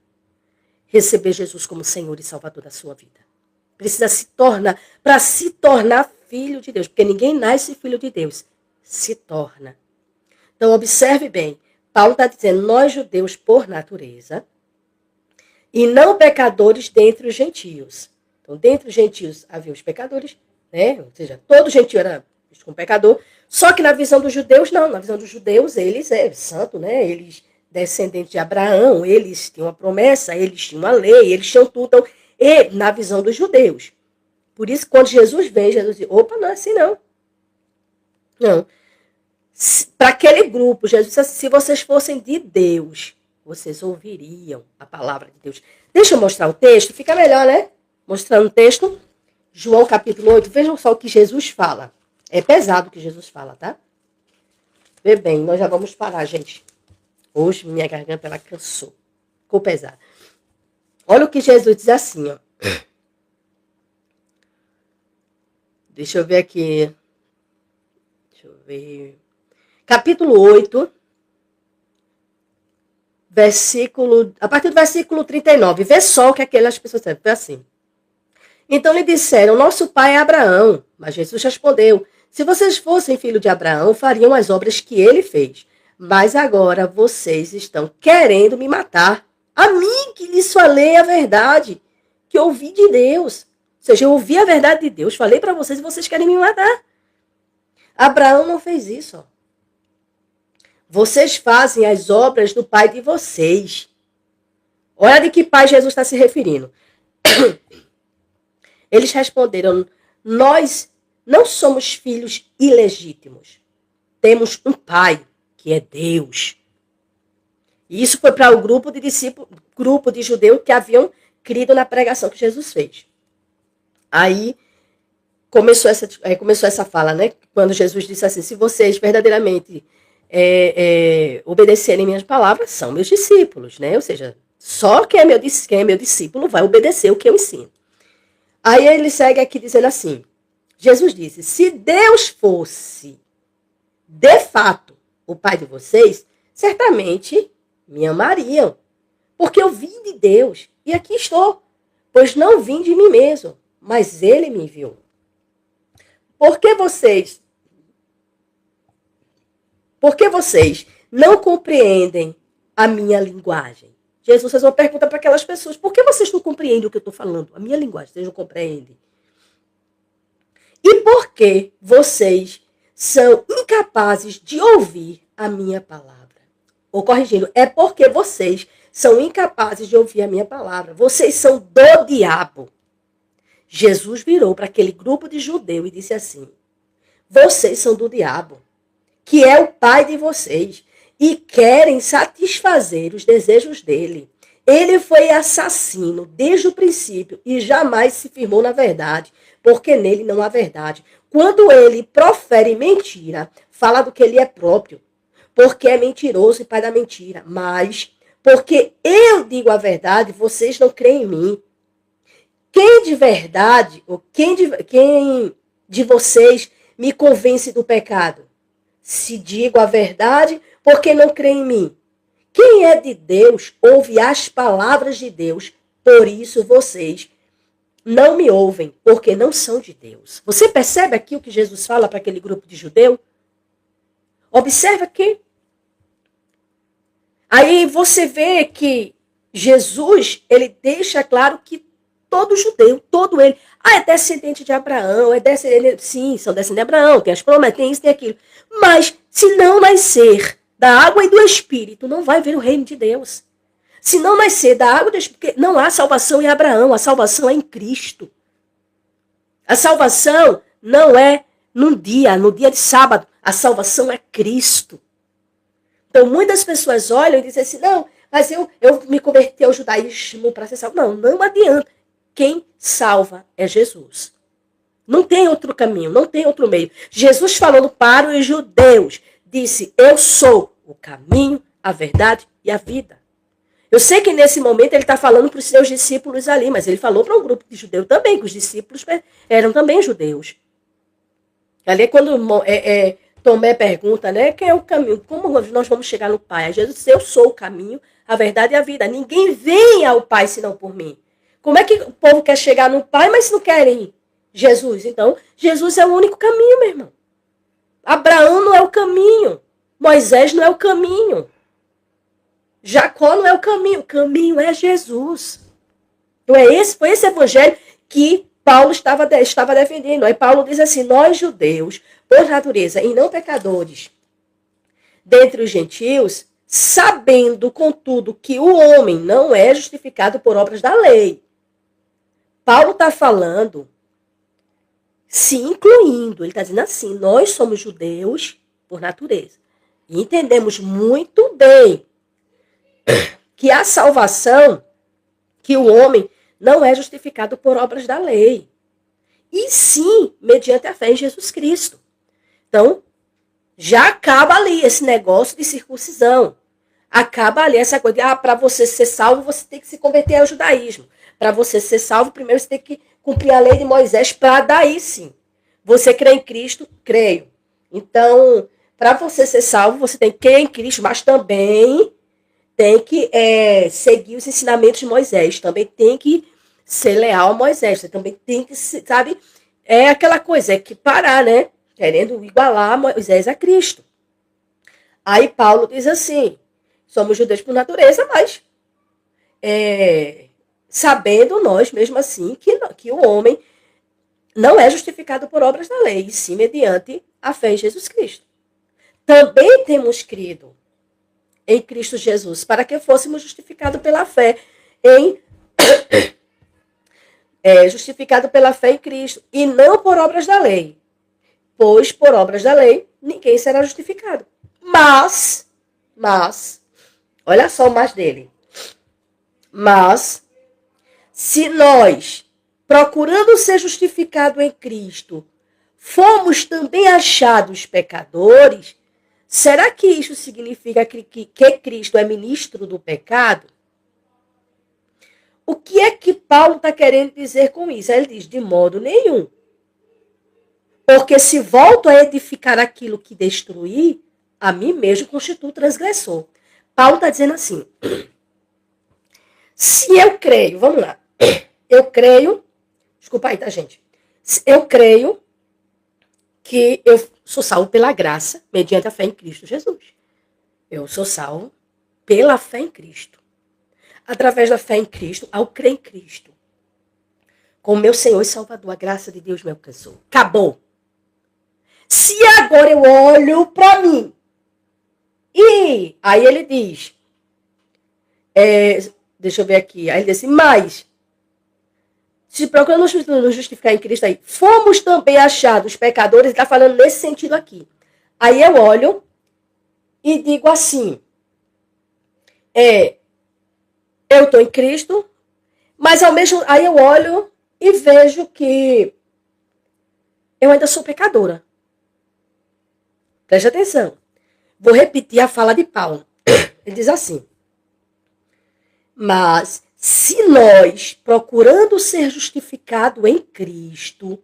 Speaker 1: receber Jesus como Senhor e Salvador da sua vida. Precisa para se tornar filho de Deus. Porque ninguém nasce filho de Deus. Se torna. Então, observe bem. Paulo está dizendo, nós judeus por natureza, e não pecadores dentre os gentios. Então, dentre os gentios havia os pecadores, né? Ou seja, todo gentio era visto como pecador, só que na visão dos judeus, não. Na visão dos judeus, eles santo, né? Eles, descendentes de Abraão, eles tinham uma promessa, eles tinham uma lei, eles tinham tudo. Então, e na visão dos judeus. Por isso, quando Jesus vem, Jesus diz, opa, não é assim não. Não. Para aquele grupo, Jesus disse assim, se vocês fossem de Deus, vocês ouviriam a palavra de Deus. Deixa eu mostrar o texto, fica melhor, né? Mostrando o texto. João capítulo 8, vejam só o que Jesus fala. É pesado o que Jesus fala, tá? Vê bem, nós já vamos parar, gente. Hoje minha garganta, ela cansou. Ficou pesada. Olha o que Jesus diz assim, ó. Deixa eu ver aqui. Deixa eu ver. Capítulo 8, a partir do versículo 39. Vê só o que aquelas pessoas disseram. Vê assim. Então lhe disseram, nosso pai é Abraão. Mas Jesus respondeu, se vocês fossem filho de Abraão, fariam as obras que ele fez. Mas agora vocês estão querendo me matar. A mim que lhes falei a verdade, que ouvi de Deus. Ou seja, eu ouvi a verdade de Deus, falei para vocês e vocês querem me matar. Abraão não fez isso. Ó. Vocês fazem as obras do pai de vocês. Olha de que pai Jesus está se referindo. Eles responderam, nós não somos filhos ilegítimos. Temos um pai, que é Deus. E isso foi para o grupo de discípulos, grupo de judeus que haviam crido na pregação que Jesus fez. Aí começou essa fala, né? Quando Jesus disse assim, se vocês verdadeiramente obedecerem minhas palavras, são meus discípulos, né? Ou seja, só quem é meu discípulo vai obedecer o que eu ensino. Aí ele segue aqui dizendo assim, Jesus disse, se Deus fosse, de fato, o pai de vocês, certamente me amariam, porque eu vim de Deus, e aqui estou, pois não vim de mim mesmo, mas ele me enviou. Por que vocês não compreendem a minha linguagem? Jesus fez uma pergunta para aquelas pessoas. Por que vocês não compreendem o que eu estou falando? A minha linguagem, vocês não compreendem. E por que vocês são incapazes de ouvir a minha palavra? Ou corrigindo, é porque vocês são incapazes de ouvir a minha palavra. Vocês são do diabo. Jesus virou para aquele grupo de judeus e disse assim, vocês são do diabo, que é o pai de vocês, e querem satisfazer os desejos dele. Ele foi assassino desde o princípio e jamais se firmou na verdade, porque nele não há verdade. Quando ele profere mentira, fala do que ele é próprio, porque é mentiroso e pai da mentira. Mas, porque eu digo a verdade, vocês não creem em mim. Quem de verdade, ou quem de vocês me convence do pecado? Se digo a verdade, porque não crê em mim? Quem é de Deus ouve as palavras de Deus, por isso vocês não me ouvem, porque não são de Deus. Você percebe aqui o que Jesus fala para aquele grupo de judeu? Observa aqui. Aí você vê que Jesus, ele deixa claro que todo judeu, todo ele, é descendente de Abraão, é descendente, sim, são descendentes de Abraão, tem as promessas, tem isso, tem aquilo. Mas se não nascer da água e do Espírito, não vai ver o reino de Deus. Se não nascer da água e do Espírito, porque não há salvação em Abraão, a salvação é em Cristo. A salvação não é no dia de sábado, a salvação é Cristo. Então, muitas pessoas olham e dizem assim, não, mas eu me converti ao judaísmo para ser salvo. Não, não adianta. Quem salva é Jesus. Não tem outro caminho, não tem outro meio. Jesus falando para os judeus, disse, eu sou o caminho, a verdade e a vida. Eu sei que nesse momento ele está falando para os seus discípulos ali, mas ele falou para um grupo de judeus também, que os discípulos eram também judeus. Ali é quando Tomé pergunta, né, quem é o caminho? Como nós vamos chegar no Pai? Aí Jesus disse, eu sou o caminho, a verdade e a vida. Ninguém vem ao Pai senão por mim. Como é que o povo quer chegar no Pai, mas não querem Jesus? Então, Jesus é o único caminho, meu irmão. Abraão não é o caminho. Moisés não é o caminho. Jacó não é o caminho é Jesus. Então, foi esse evangelho que Paulo estava defendendo. Aí Paulo diz assim, nós judeus, por natureza, e não pecadores, dentre os gentios, sabendo, contudo, que o homem não é justificado por obras da lei. Paulo está falando, se incluindo, ele está dizendo assim, nós somos judeus por natureza. E entendemos muito bem que a salvação, que o homem não é justificado por obras da lei. E sim, mediante a fé em Jesus Cristo. Então, já acaba ali esse negócio de circuncisão. Acaba ali essa coisa de, para você ser salvo, você tem que se converter ao judaísmo. Para você ser salvo, primeiro você tem que cumprir a lei de Moisés, para daí sim. Você crê em Cristo? Creio. Então, para você ser salvo, você tem que crer em Cristo, mas também tem que seguir os ensinamentos de Moisés. Também tem que ser leal a Moisés. Você também tem que, sabe, é aquela coisa, é que parar, né? Querendo igualar Moisés a Cristo. Aí Paulo diz assim, somos judeus por natureza, mas sabendo nós, mesmo assim, que o homem não é justificado por obras da lei, e sim mediante a fé em Jesus Cristo. Também temos crido em Cristo Jesus, para que fôssemos justificados pela fé justificado pela fé em Cristo, e não por obras da lei. Pois por obras da lei, ninguém será justificado. Mas, olha só o mais dele. Mas, se nós, procurando ser justificado em Cristo, fomos também achados pecadores, será que isso significa que Cristo é ministro do pecado? O que é que Paulo está querendo dizer com isso? Ele diz, de modo nenhum. Porque se volto a edificar aquilo que destruí, a mim mesmo constituo transgressor. Paulo está dizendo assim, se eu creio, vamos lá, eu creio, desculpa aí, tá, gente? Eu creio que eu sou salvo pela graça, mediante a fé em Cristo Jesus. Eu sou salvo pela fé em Cristo. Através da fé em Cristo, ao crer em Cristo. Como meu Senhor e Salvador, a graça de Deus me alcançou. Acabou. Se agora eu olho para mim, e aí ele diz, deixa eu ver aqui, aí ele diz assim, mas, se procuramos nos justificar em Cristo aí, fomos também achados pecadores, ele está falando nesse sentido aqui. Aí eu olho e digo assim, eu estou em Cristo, mas ao mesmo, aí eu olho e vejo que eu ainda sou pecadora. Preste atenção. Vou repetir a fala de Paulo. Ele diz assim, mas Se nós, procurando ser justificado em Cristo,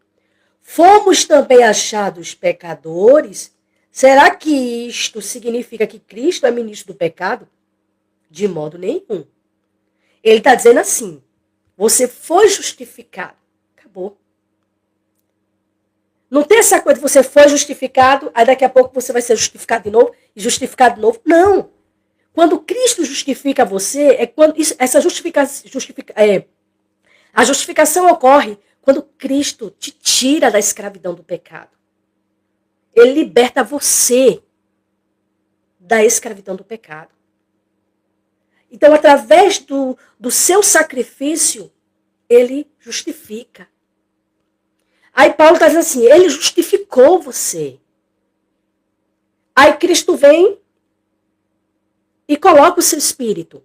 Speaker 1: fomos também achados pecadores, será que isto significa que Cristo é ministro do pecado? De modo nenhum. Ele está dizendo assim, você foi justificado. Acabou. Não tem essa coisa de você foi justificado, aí daqui a pouco você vai ser justificado de novo e justificado de novo. Não. Quando Cristo justifica você, é quando a justificação ocorre quando Cristo te tira da escravidão do pecado. Ele liberta você da escravidão do pecado. Então, através do seu sacrifício, ele justifica. Aí Paulo está dizendo assim, ele justificou você. Aí Cristo vem e coloca o seu espírito.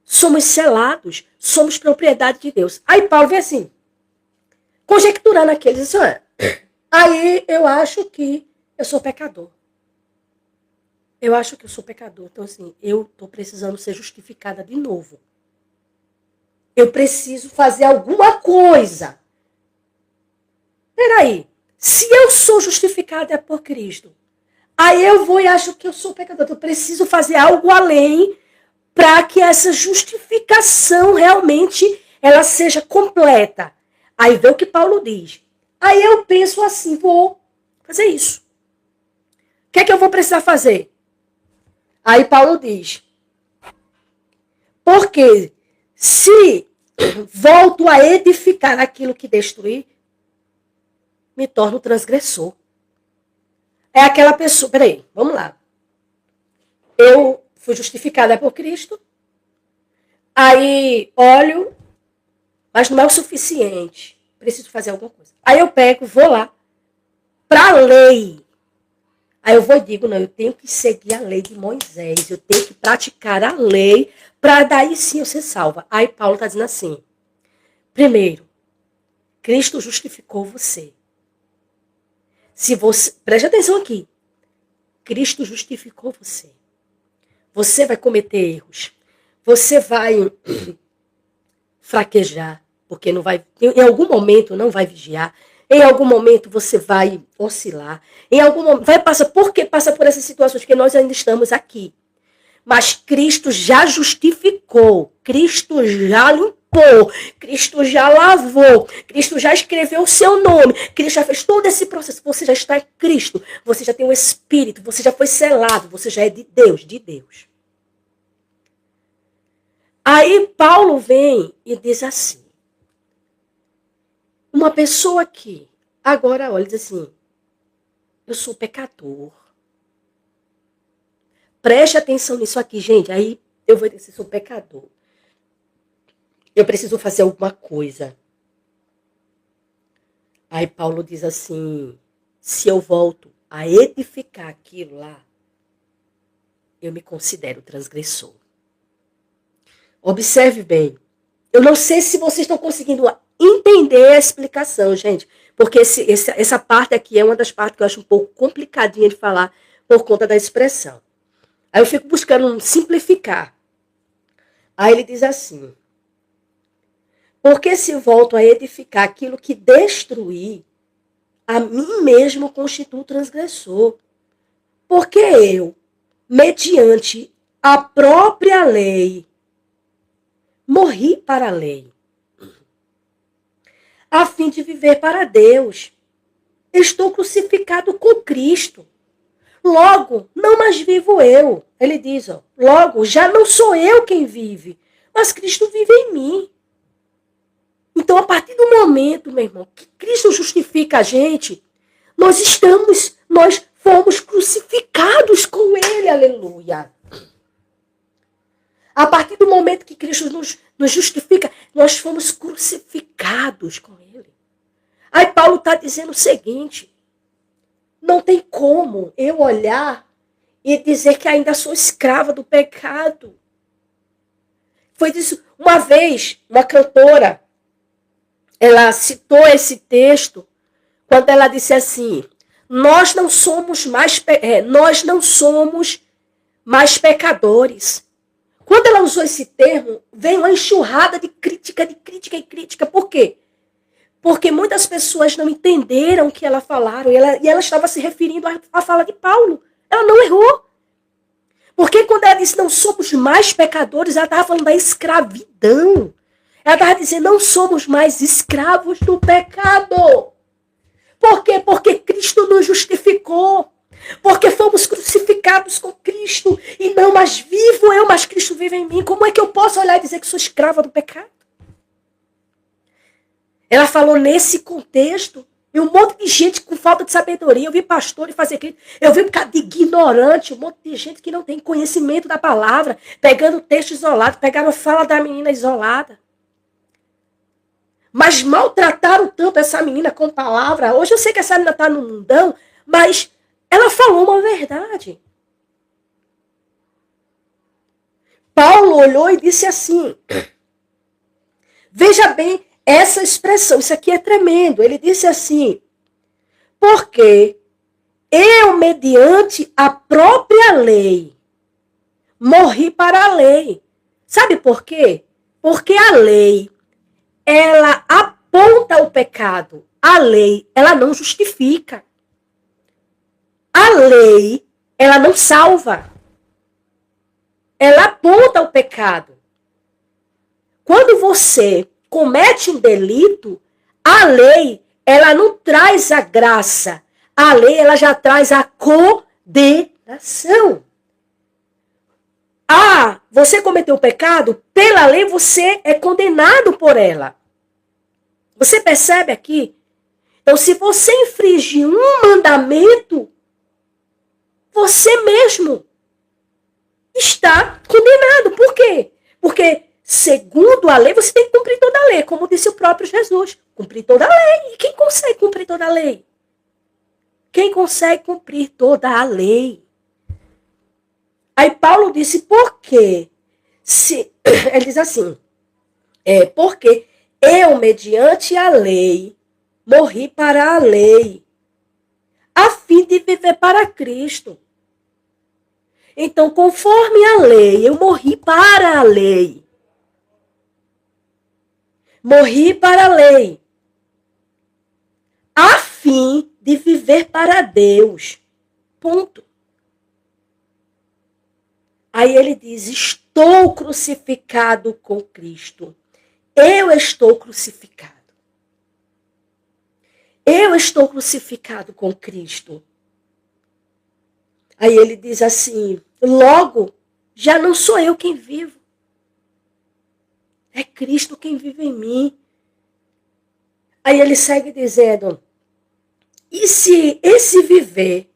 Speaker 1: Somos selados, somos propriedade de Deus. Aí Paulo vem assim, conjecturando aqueles, aí eu acho que eu sou pecador. Eu acho que eu sou pecador. Então, assim, eu estou precisando ser justificada de novo. Eu preciso fazer alguma coisa. Peraí, se eu sou justificada é por Cristo, aí eu vou e acho que eu sou pecador. Eu preciso fazer algo além para que essa justificação realmente ela seja completa. Aí vê o que Paulo diz. Aí eu penso assim, vou fazer isso. O que é que eu vou precisar fazer? Aí Paulo diz, porque se volto a edificar aquilo que destruí, me torno transgressor. É aquela pessoa, peraí, vamos lá. Eu fui justificada por Cristo, aí olho, mas não é o suficiente, preciso fazer alguma coisa. Aí eu pego, vou lá, para a lei. Aí eu vou e digo, não, eu tenho que seguir a lei de Moisés, eu tenho que praticar a lei, para daí sim eu ser salva. Aí Paulo está dizendo assim, primeiro, Cristo justificou você. Se você, preste atenção aqui, Cristo justificou você. Você vai cometer erros, você vai fraquejar, porque não vai, em algum momento não vai vigiar, em algum momento você vai oscilar, em algum momento vai passar, por que passa por essas situações? Porque nós ainda estamos aqui. Mas Cristo já justificou, Cristo já limpou, Cristo já lavou, Cristo já escreveu o seu nome, Cristo já fez todo esse processo, você já está em Cristo, você já tem o Espírito, você já foi selado, você já é de Deus, de Deus. Aí Paulo vem e diz assim, uma pessoa que agora olha, diz assim, eu sou pecador. Preste atenção nisso aqui, gente. Aí eu vou dizer, eu sou pecador. Eu preciso fazer alguma coisa. Aí Paulo diz assim, se eu volto a edificar aquilo lá, eu me considero transgressor. Observe bem. Eu não sei se vocês estão conseguindo entender a explicação, gente. Porque essa parte aqui é uma das partes que eu acho um pouco complicadinha de falar por conta da expressão. Aí eu fico buscando simplificar. Aí ele diz assim, porque se volto a edificar aquilo que destruí, a mim mesmo constituo transgressor. Porque eu, mediante a própria lei, morri para a lei, a fim de viver para Deus. Estou crucificado com Cristo. Logo, não mais vivo eu. Ele diz, logo, já não sou eu quem vive, mas Cristo vive em mim. Então, a partir do momento, meu irmão, que Cristo justifica a gente, nós fomos crucificados com Ele, aleluia. A partir do momento que Cristo nos justifica, nós fomos crucificados com Ele. Aí Paulo está dizendo o seguinte, não tem como eu olhar e dizer que ainda sou escrava do pecado. Foi disso. Uma vez, uma cantora, ela citou esse texto quando ela disse assim, nós não somos mais pecadores. Quando ela usou esse termo, veio uma enxurrada de crítica e crítica. Por quê? Porque muitas pessoas não entenderam o que ela falaram e ela estava se referindo à fala de Paulo. Ela não errou. Porque quando ela disse não somos mais pecadores, ela estava falando da escravidão. Ela estava dizendo não somos mais escravos do pecado. Por quê? Porque Cristo nos justificou. Porque fomos crucificados com Cristo. E não mais vivo eu, mas Cristo vive em mim. Como é que eu posso olhar e dizer que sou escrava do pecado? Ela falou nesse contexto. E um monte de gente com falta de sabedoria. Eu vi pastores fazer aquilo. Eu vi um bocado de ignorante. Um monte de gente que não tem conhecimento da palavra. Pegando o texto isolado. Pegaram a fala da menina isolada. Mas maltrataram tanto essa menina com palavra. Hoje eu sei que essa menina está no mundão. Mas ela falou uma verdade. Paulo olhou e disse assim. Veja bem. Essa expressão, isso aqui é tremendo. Ele disse assim, porque eu, mediante a própria lei, morri para a lei. Sabe por quê? Porque a lei, ela aponta o pecado. A lei, ela não justifica. A lei, ela não salva. Ela aponta o pecado. Quando você comete um delito, a lei, ela não traz a graça. A lei, ela já traz a condenação. Ah, você cometeu um pecado, pela lei você é condenado por ela. Você percebe aqui? Então, se você infringir um mandamento, você mesmo está condenado. Por quê? Porque segundo a lei, você tem que cumprir toda a lei, como disse o próprio Jesus. Cumprir toda a lei. E quem consegue cumprir toda a lei? Quem consegue cumprir toda a lei? Aí Paulo disse, por quê? Ele diz assim, porque eu, mediante a lei, morri para a lei, a fim de viver para Cristo. Então, conforme a lei, eu morri para a lei. Morri para a lei, a fim de viver para Deus. Ponto. Aí ele diz, estou crucificado com Cristo. Eu estou crucificado. Eu estou crucificado com Cristo. Aí ele diz assim, logo, já não sou eu quem vivo. É Cristo quem vive em mim. Aí ele segue dizendo, e se esse viver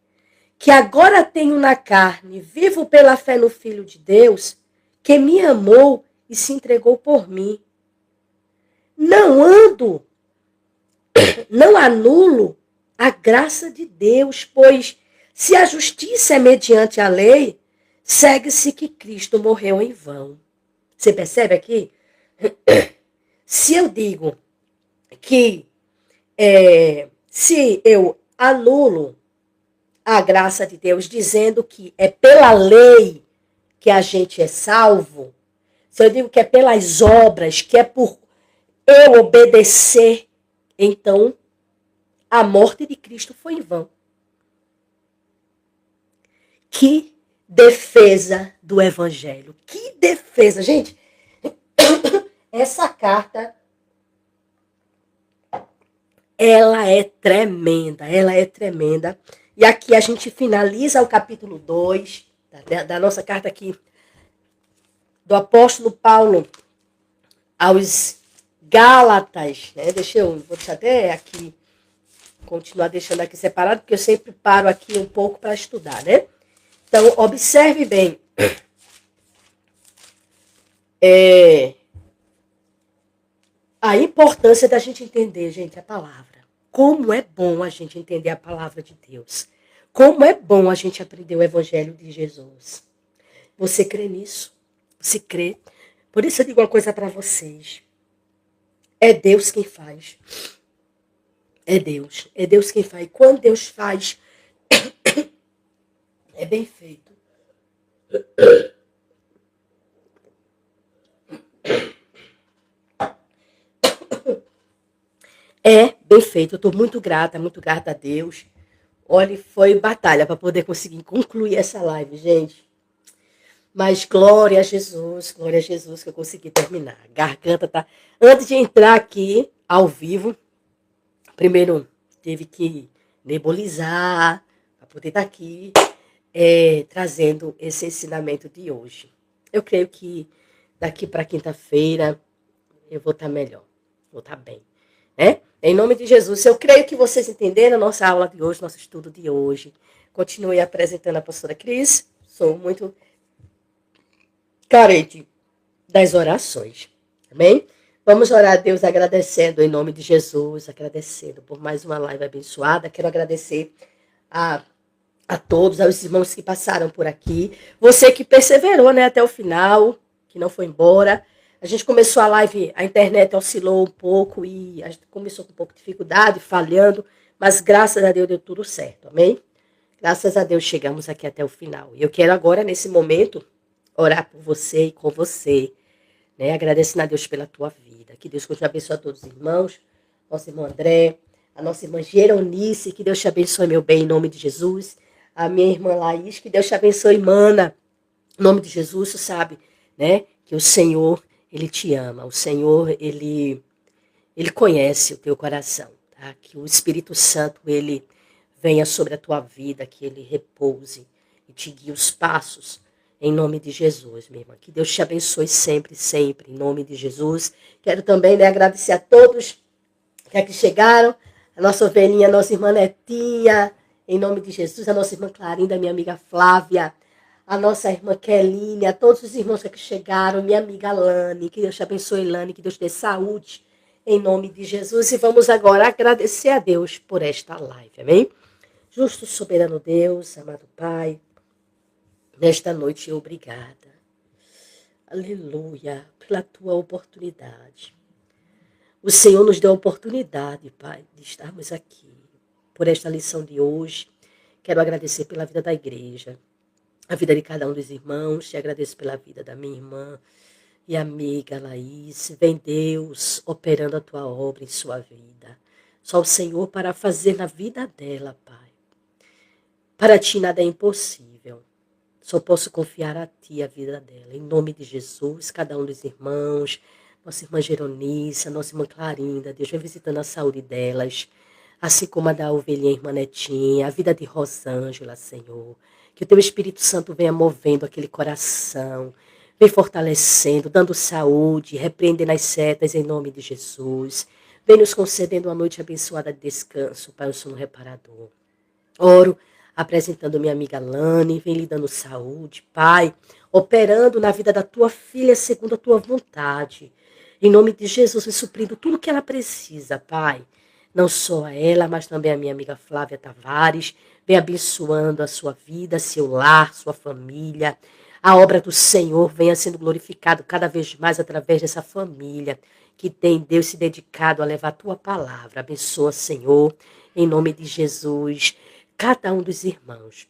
Speaker 1: que agora tenho na carne, vivo pela fé no Filho de Deus, que me amou e se entregou por mim. Não anulo a graça de Deus, pois se a justiça é mediante a lei, segue-se que Cristo morreu em vão. Você percebe aqui? Se eu digo que se eu anulo a graça de Deus, dizendo que é pela lei que a gente é salvo, se eu digo que é pelas obras, que é por eu obedecer, então a morte de Cristo foi em vão. Que defesa do Evangelho. Que defesa. Gente, essa carta, ela é tremenda. Ela é tremenda. E aqui a gente finaliza o capítulo 2 da nossa carta aqui, do apóstolo Paulo aos Gálatas. Né? Vou deixar até aqui, continuar deixando aqui separado, porque eu sempre paro aqui um pouco para estudar, né? Então, observe bem. A importância da gente entender, gente, a palavra. Como é bom a gente entender a palavra de Deus. Como é bom a gente aprender o Evangelho de Jesus. Você crê nisso? Você crê? Por isso eu digo uma coisa para vocês. É Deus quem faz. É Deus. É Deus quem faz. E quando Deus faz, é bem feito. É, bem feito. Eu estou muito grata a Deus. Olha, foi batalha para poder conseguir concluir essa live, gente. Mas glória a Jesus que eu consegui terminar. A garganta tá. Antes de entrar aqui ao vivo, primeiro teve que nebulizar para poder estar aqui trazendo esse ensinamento de hoje. Eu creio que daqui para quinta-feira eu vou estar melhor, vou estar bem, né? Em nome de Jesus, eu creio que vocês entenderam a nossa aula de hoje, nosso estudo de hoje. Continue apresentando a pastora Cris. Sou muito carente das orações. Amém? Vamos orar a Deus agradecendo em nome de Jesus, agradecendo por mais uma live abençoada. Quero agradecer a todos, aos irmãos que passaram por aqui. Você que perseverou, né, até o final, que não foi embora. A gente começou a live, a internet oscilou um pouco e a gente começou com um pouco de dificuldade, falhando, mas graças a Deus deu tudo certo, amém? Graças a Deus chegamos aqui até o final. E eu quero agora, nesse momento, orar por você e com você, né? Agradecendo a Deus pela tua vida. Que Deus continue abençoe a todos os irmãos, nosso irmão André, a nossa irmã Geronice, que Deus te abençoe, meu bem, em nome de Jesus. A minha irmã Laís, que Deus te abençoe, mana, em nome de Jesus, tu sabe, né? Que o Senhor, Ele te ama. O Senhor, Ele conhece o teu coração, tá? Que o Espírito Santo, Ele venha sobre a tua vida, que Ele repouse e te guie os passos, em nome de Jesus, minha irmã. Que Deus te abençoe sempre, sempre, em nome de Jesus. Quero também, né, agradecer a todos que aqui chegaram, a nossa ovelhinha, a nossa irmã Netinha, em nome de Jesus, a nossa irmã Clarinda, minha amiga Flávia, a nossa irmã Keline, a todos os irmãos que aqui chegaram, minha amiga Lani, que Deus te abençoe, Lani, que Deus te dê saúde, em nome de Jesus. E vamos agora agradecer a Deus por esta live, amém? Justo, soberano Deus, amado Pai, nesta noite, obrigada. Aleluia, pela tua oportunidade. O Senhor nos deu a oportunidade, Pai, de estarmos aqui. Por esta lição de hoje, quero agradecer pela vida da igreja, a vida de cada um dos irmãos, te agradeço pela vida da minha irmã e amiga Laís. Vem Deus operando a tua obra em sua vida. Só o Senhor para fazer na vida dela, Pai. Para ti nada é impossível. Só posso confiar a ti a vida dela. Em nome de Jesus, cada um dos irmãos, nossa irmã Geronice, nossa irmã Clarinda, Deus vem visitando a saúde delas, assim como a da ovelhinha irmã Netinha, a vida de Rosângela, Senhor. Que o teu Espírito Santo venha movendo aquele coração, vem fortalecendo, dando saúde, repreendendo as setas em nome de Jesus. Vem nos concedendo uma noite abençoada de descanso, Pai, o sono reparador. Oro apresentando minha amiga Lani, vem lhe dando saúde, Pai, operando na vida da tua filha segundo a tua vontade. Em nome de Jesus, vem suprindo tudo que ela precisa, Pai. Não só a ela, mas também a minha amiga Flávia Tavares. Vem abençoando a sua vida, seu lar, sua família. A obra do Senhor venha sendo glorificado cada vez mais através dessa família que tem Deus se dedicado a levar a tua palavra. Abençoa, Senhor, em nome de Jesus, cada um dos irmãos.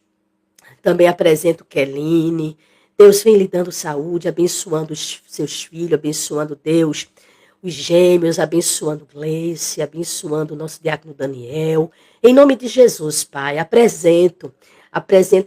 Speaker 1: Também apresento Keline. Deus vem lhe dando saúde, abençoando os seus filhos, abençoando Deus, os gêmeos, abençoando Gleice, abençoando o nosso diácono Daniel. Em nome de Jesus, Pai, apresento,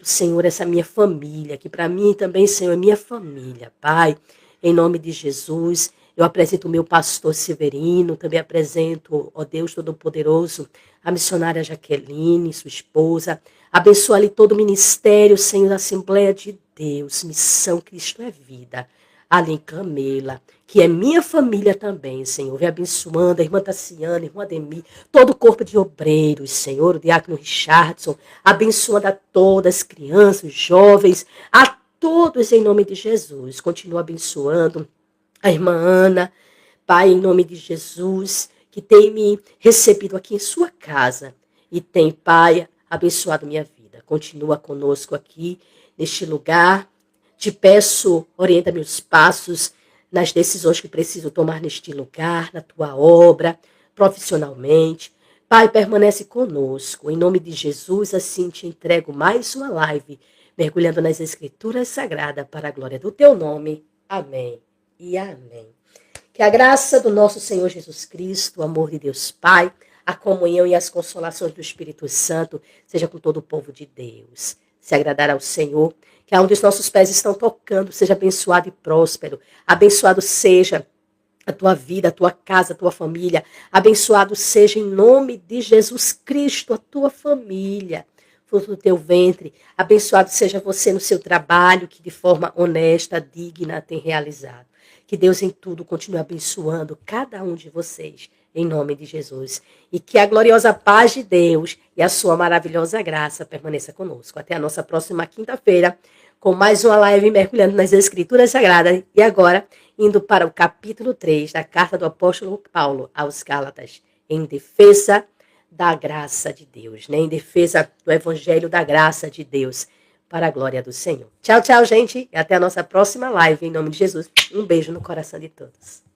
Speaker 1: Senhor, essa minha família, que para mim também, Senhor, é minha família, Pai. Em nome de Jesus, eu apresento o meu pastor Severino, também apresento, ó Deus Todo-Poderoso, a missionária Jaqueline, sua esposa. Abençoa-lhe todo o ministério, Senhor, da Assembleia de Deus. Missão Cristo é Vida. Ali em Camela, que é minha família também, Senhor. Vem abençoando a irmã Tassiana, a irmã Ademir, todo o corpo de obreiros, Senhor, o diácono Richardson, abençoando a todas as crianças, os jovens, a todos em nome de Jesus. Continua abençoando a irmã Ana, Pai, em nome de Jesus, que tem me recebido aqui em sua casa e tem, Pai, abençoado minha vida. Continua conosco aqui, neste lugar. Te peço, orienta meus passos nas decisões que preciso tomar neste lugar, na tua obra, profissionalmente. Pai, permanece conosco. Em nome de Jesus, assim te entrego mais uma live, mergulhando nas Escrituras Sagradas para a glória do teu nome. Amém e amém. Que a graça do nosso Senhor Jesus Cristo, o amor de Deus Pai, a comunhão e as consolações do Espírito Santo seja com todo o povo de Deus. Se agradar ao Senhor, que aonde os nossos pés estão tocando seja abençoado e próspero. Abençoado seja a tua vida, a tua casa, a tua família. Abençoado seja em nome de Jesus Cristo a tua família, fruto do teu ventre. Abençoado seja você no seu trabalho, que de forma honesta, digna, tem realizado. Que Deus em tudo continue abençoando cada um de vocês, em nome de Jesus. E que a gloriosa paz de Deus e a sua maravilhosa graça permaneça conosco. Até a nossa próxima quinta-feira, com mais uma live mergulhando nas Escrituras Sagradas. E agora, indo para o capítulo 3 da carta do apóstolo Paulo aos Gálatas, em defesa da graça de Deus, né? Em defesa do evangelho da graça de Deus, para a glória do Senhor. Tchau, tchau, gente. E até a nossa próxima live, em nome de Jesus. Um beijo no coração de todos.